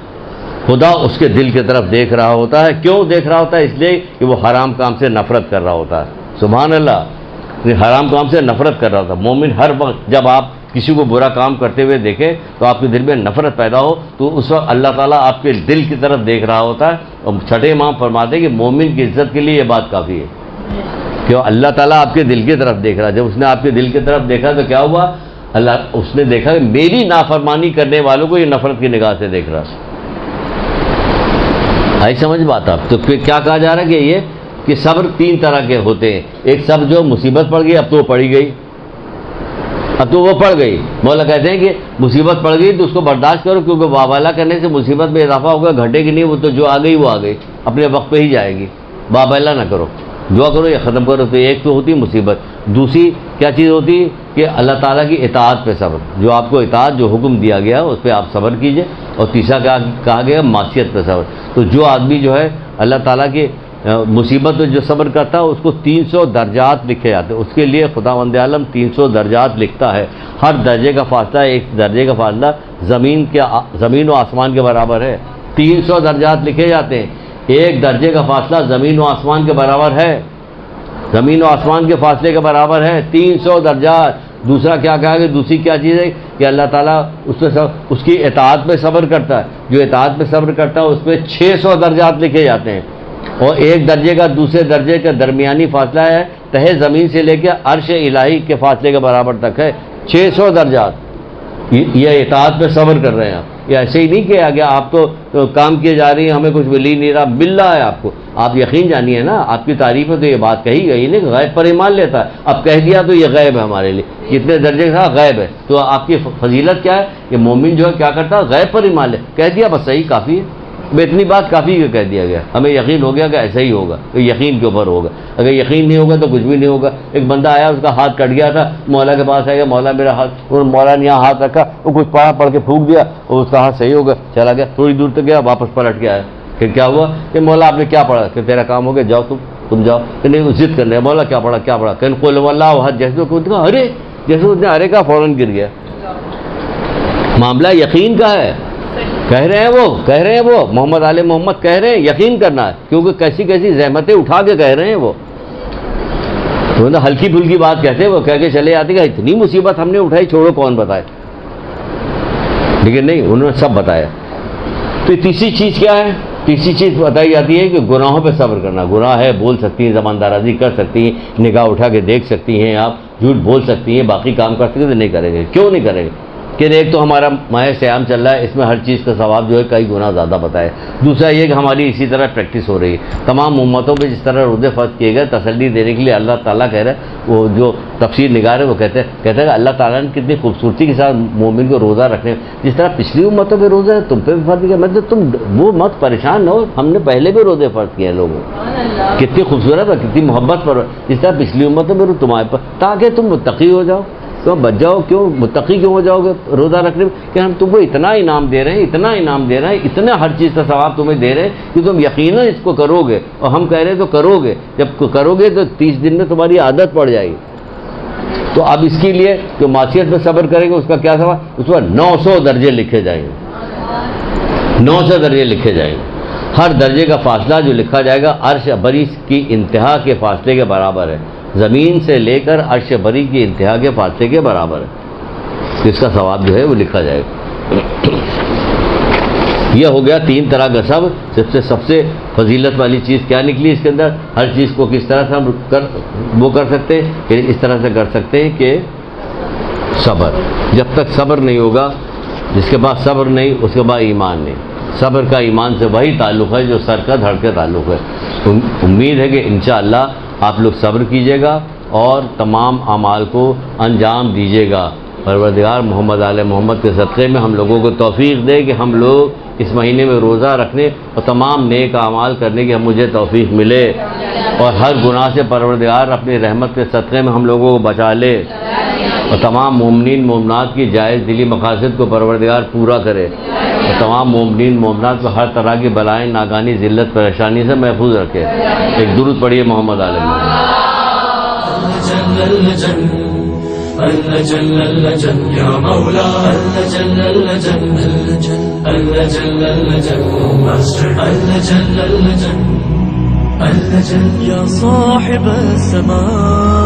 خدا اس کے دل کی طرف دیکھ رہا ہوتا ہے۔ کیوں دیکھ رہا ہوتا ہے؟ اس لیے کہ وہ حرام کام سے نفرت کر رہا ہوتا ہے۔ سبحان اللہ، حرام کام سے نفرت کر رہا ہوتا ہے مومن۔ ہر وقت جب آپ کسی کو برا کام کرتے ہوئے دیکھیں تو آپ کے دل میں نفرت پیدا ہو تو اس وقت اللہ تعالیٰ آپ کے دل کی طرف دیکھ رہا ہوتا ہے۔ اور چھٹے امام فرماتے ہیں کہ مومن کی عزت کے لیے یہ بات کافی ہے کہ اللہ تعالیٰ آپ کے دل کی طرف دیکھ رہا ہے۔ جب اس نے آپ کے دل کی طرف دیکھا تو کیا ہوا؟ اس نے دیکھا کہ میری نافرمانی کرنے والوں کو یہ نفرت کی نگاہ سے دیکھ رہا ہے۔ آئی سمجھ بات آپ؟ تو پھر کیا کہا جا رہا ہے کہ یہ کہ صبر تین طرح کے ہوتے ہیں۔ ایک صبر جو مصیبت پڑ گئی، اب تو وہ پڑی گئی، اب تو وہ پڑ گئی۔ مولا کہتے ہیں کہ مصیبت پڑ گئی تو اس کو برداشت کرو، کیونکہ واویلا کرنے سے مصیبت میں اضافہ ہوگا، گھٹے گی نہیں، وہ تو جو آ گئی وہ آ گئی، اپنے وقت پہ ہی جائے گی۔ واویلا نہ کرو، دعا کرو یا ختم کرو۔ تو ایک تو ہوتی مصیبت، دوسری کیا چیز ہوتی کہ اللہ تعالیٰ کی اطاعت پہ صبر، جو آپ کو اطاعت جو حکم دیا گیا اس پہ آپ صبر کیجئے۔ اور تیسرا کیا کہا گیا؟ معصیت پہ صبر۔ تو جو آدمی جو ہے اللہ تعالیٰ کی مصیبت میں جو صبر کرتا ہے اس کو 300 درجات لکھے جاتے ہیں، اس کے لیے خداوند عالم 300 درجات لکھتا ہے۔ ہر درجے کا فاصلہ، ایک درجے کا فاصلہ زمین و آسمان کے برابر ہے۔ 300 درجات لکھے جاتے ہیں، ایک درجے کا فاصلہ زمین و آسمان کے برابر ہے، زمین و آسمان کے فاصلے کے برابر ہے 300 درجات۔ دوسرا کیا کہا کہ دوسری کیا چیز ہے کہ اللہ تعالیٰ اس کی اطاعت پہ صبر کرتا ہے، جو اطاعت پہ صبر کرتا ہے اس پہ 600 درجات لکھے جاتے ہیں۔ اور ایک درجے کا دوسرے درجے کا درمیانی فاصلہ ہے، تہہ زمین سے لے کے عرش الہی کے فاصلے کے برابر تک ہے 600 درجات۔ یہ اطاعت پہ صبر کر رہے ہیں آپ، یہ ایسے ہی نہیں کہ آگے آپ تو کام کیے جا رہی ہیں، ہمیں کچھ مل ہی نہیں رہا، مل رہا ہے آپ کو، آپ یقین جانیے نا، آپ کی تعریف ہے تو یہ بات کہی گئی نہیں کہ غیب پر ایمان لیتا ہے، اب کہہ دیا تو یہ غیب ہے ہمارے لیے، کتنے درجے کا غیب ہے۔ تو آپ کی فضیلت کیا ہے کہ مومن جو ہے کیا کرتا ہے؟ غیب پر ایمان لے، کہہ دیا بس صحیح کافی ہے، اتنی بات کافی ہے، کہہ دیا گیا، ہمیں یقین ہو گیا کہ ایسا ہی ہوگا، تو یقین کے اوپر ہوگا، اگر یقین نہیں ہوگا تو کچھ بھی نہیں ہوگا۔ ایک بندہ آیا، اس کا ہاتھ کٹ گیا تھا، مولا کے پاس آیا، مولا میرا ہاتھ، اور مولا نے یہاں ہاتھ رکھا، وہ کچھ پڑھ کے پھونک دیا اور اس کا ہاتھ صحیح ہو گیا، چلا گیا، تھوڑی دور تک گیا، واپس پلٹ کے آیا، پھر کیا ہوا کہ مولا آپ نے کیا پڑھا؟ کہ تیرا کام ہو گیا، جاؤ تم جاؤ، کہ نہیں ضد کر رہے، مولا کیا پڑھا کہ قل هو اللہ احد، جیسے ارے جیسے اس نے ارے کا فوراً گر گیا۔ معاملہ یقین کا ہے، کہہ رہے ہیں وہ محمد آل محمد کہہ رہے ہیں، یقین کرنا ہے، کیونکہ کیسی کیسی زحمتیں اٹھا کے کہہ رہے ہیں وہ، تو ہلکی پھلکی بات کہتے ہیں، وہ کہہ کے چلے جاتے کہ اتنی مصیبت ہم نے اٹھائی، چھوڑو کون بتائے، لیکن نہیں، انہوں نے سب بتایا۔ تو تیسری چیز کیا ہے؟ تیسری چیز بتائی جاتی ہے کہ گناہوں پہ صبر کرنا۔ گناہ ہے، بول سکتی ہیں، زبان درازی کر سکتی ہیں، نگاہ اٹھا کے دیکھ سکتی ہیں، آپ جھوٹ بول سکتی ہیں، باقی کام کر سکتے ہیں، تو نہیں کریں گے۔ کیوں نہیں کریں گے؟ کہ ایک تو ہمارا ماہ سیام چل رہا ہے، اس میں ہر چیز کا ثواب جو ہے کئی گنا زیادہ بتایا۔ دوسرا یہ کہ ہماری اسی طرح پریکٹس ہو رہی ہے، تمام امتوں پہ جس طرح روزے فرض کیے گئے، تسلی دینے کے لیے اللہ تعالیٰ کہہ رہے ہیں، وہ جو تفسیر نگار ہے وہ کہتے ہیں کہ اللہ تعالیٰ نے کتنی خوبصورتی کے ساتھ مومن کو روزہ رکھنے، جس طرح پچھلی امتوں پہ روزہ ہے تم پہ بھی فرض کیا، مطلب تم وہ مت پریشان نہ ہو، ہم نے پہلے بھی روزے فرض کیے ہیں لوگوں، کتنی خوبصورت ہے، کتنی محبت پر، جس طرح پچھلی امتوں میں تمہارے پر، تاکہ تم متقی ہو جاؤ، تو بچ جاؤ، کیوں متقی کیوں ہو جاؤ گے روزہ رکھنے میں کہ ہم تم کو اتنا انعام دے رہے ہیں، اتنا انعام دے رہے ہیں، اتنا ہر چیز کا ثواب تمہیں دے رہے ہیں کہ تم یقیناً اس کو کرو گے، اور ہم کہہ رہے ہیں تو کرو گے، جب کرو گے تو 30 دن میں تمہاری عادت پڑ جائے گی۔ تو اب اس کے لیے جو معصیت میں صبر کریں گے اس کا کیا ثواب؟ اس پر 900 درجے لکھے جائیں گے، 900 درجے لکھے جائیں گے۔ ہر درجے کا فاصلہ جو لکھا جائے گا عرش بری کی انتہا کے فاصلے کے برابر ہے، زمین سے لے کر عرش بری کی انتہا کے فاصلے کے برابر ہے، تو اس کا ثواب جو ہے وہ لکھا جائے گا۔ یہ ہو گیا 3 طرح کا سب سے فضیلت والی چیز کیا نکلی اس کے اندر؟ ہر چیز کو کس طرح سے ہم وہ کر سکتے ہیں کہ اس طرح سے کر سکتے ہیں کہ صبر، جب تک صبر نہیں ہوگا، جس کے بعد صبر نہیں اس کے بعد ایمان نہیں۔ صبر کا ایمان سے وہی تعلق ہے جو سر کا دھڑ کا تعلق ہے۔ امید ہے کہ انشاءاللہ آپ لوگ صبر کیجیے گا اور تمام اعمال کو انجام دیجیے گا۔ پروردگار محمد آل محمد کے صدقے میں ہم لوگوں کو توفیق دے کہ ہم لوگ اس مہینے میں روزہ رکھنے اور تمام نیک اعمال کرنے کی مجھے توفیق ملے، اور ہر گناہ سے پروردگار اپنی رحمت کے صدقے میں ہم لوگوں کو بچا لے، اور تمام مومنین مومنات کی جائز دلی مقاصد کو پروردگار پورا کرے، اور تمام مومنین مومنات کو ہر طرح کی بلائیں، ناگانی، ذلت، پریشانی سے محفوظ رکھے۔ ایک درود پڑھیے محمد آل محمد۔ اللجن اللجن یا مولا اللجن اللجن اللجن اللجن اللجن اللجن اللجن یا صاحب السماء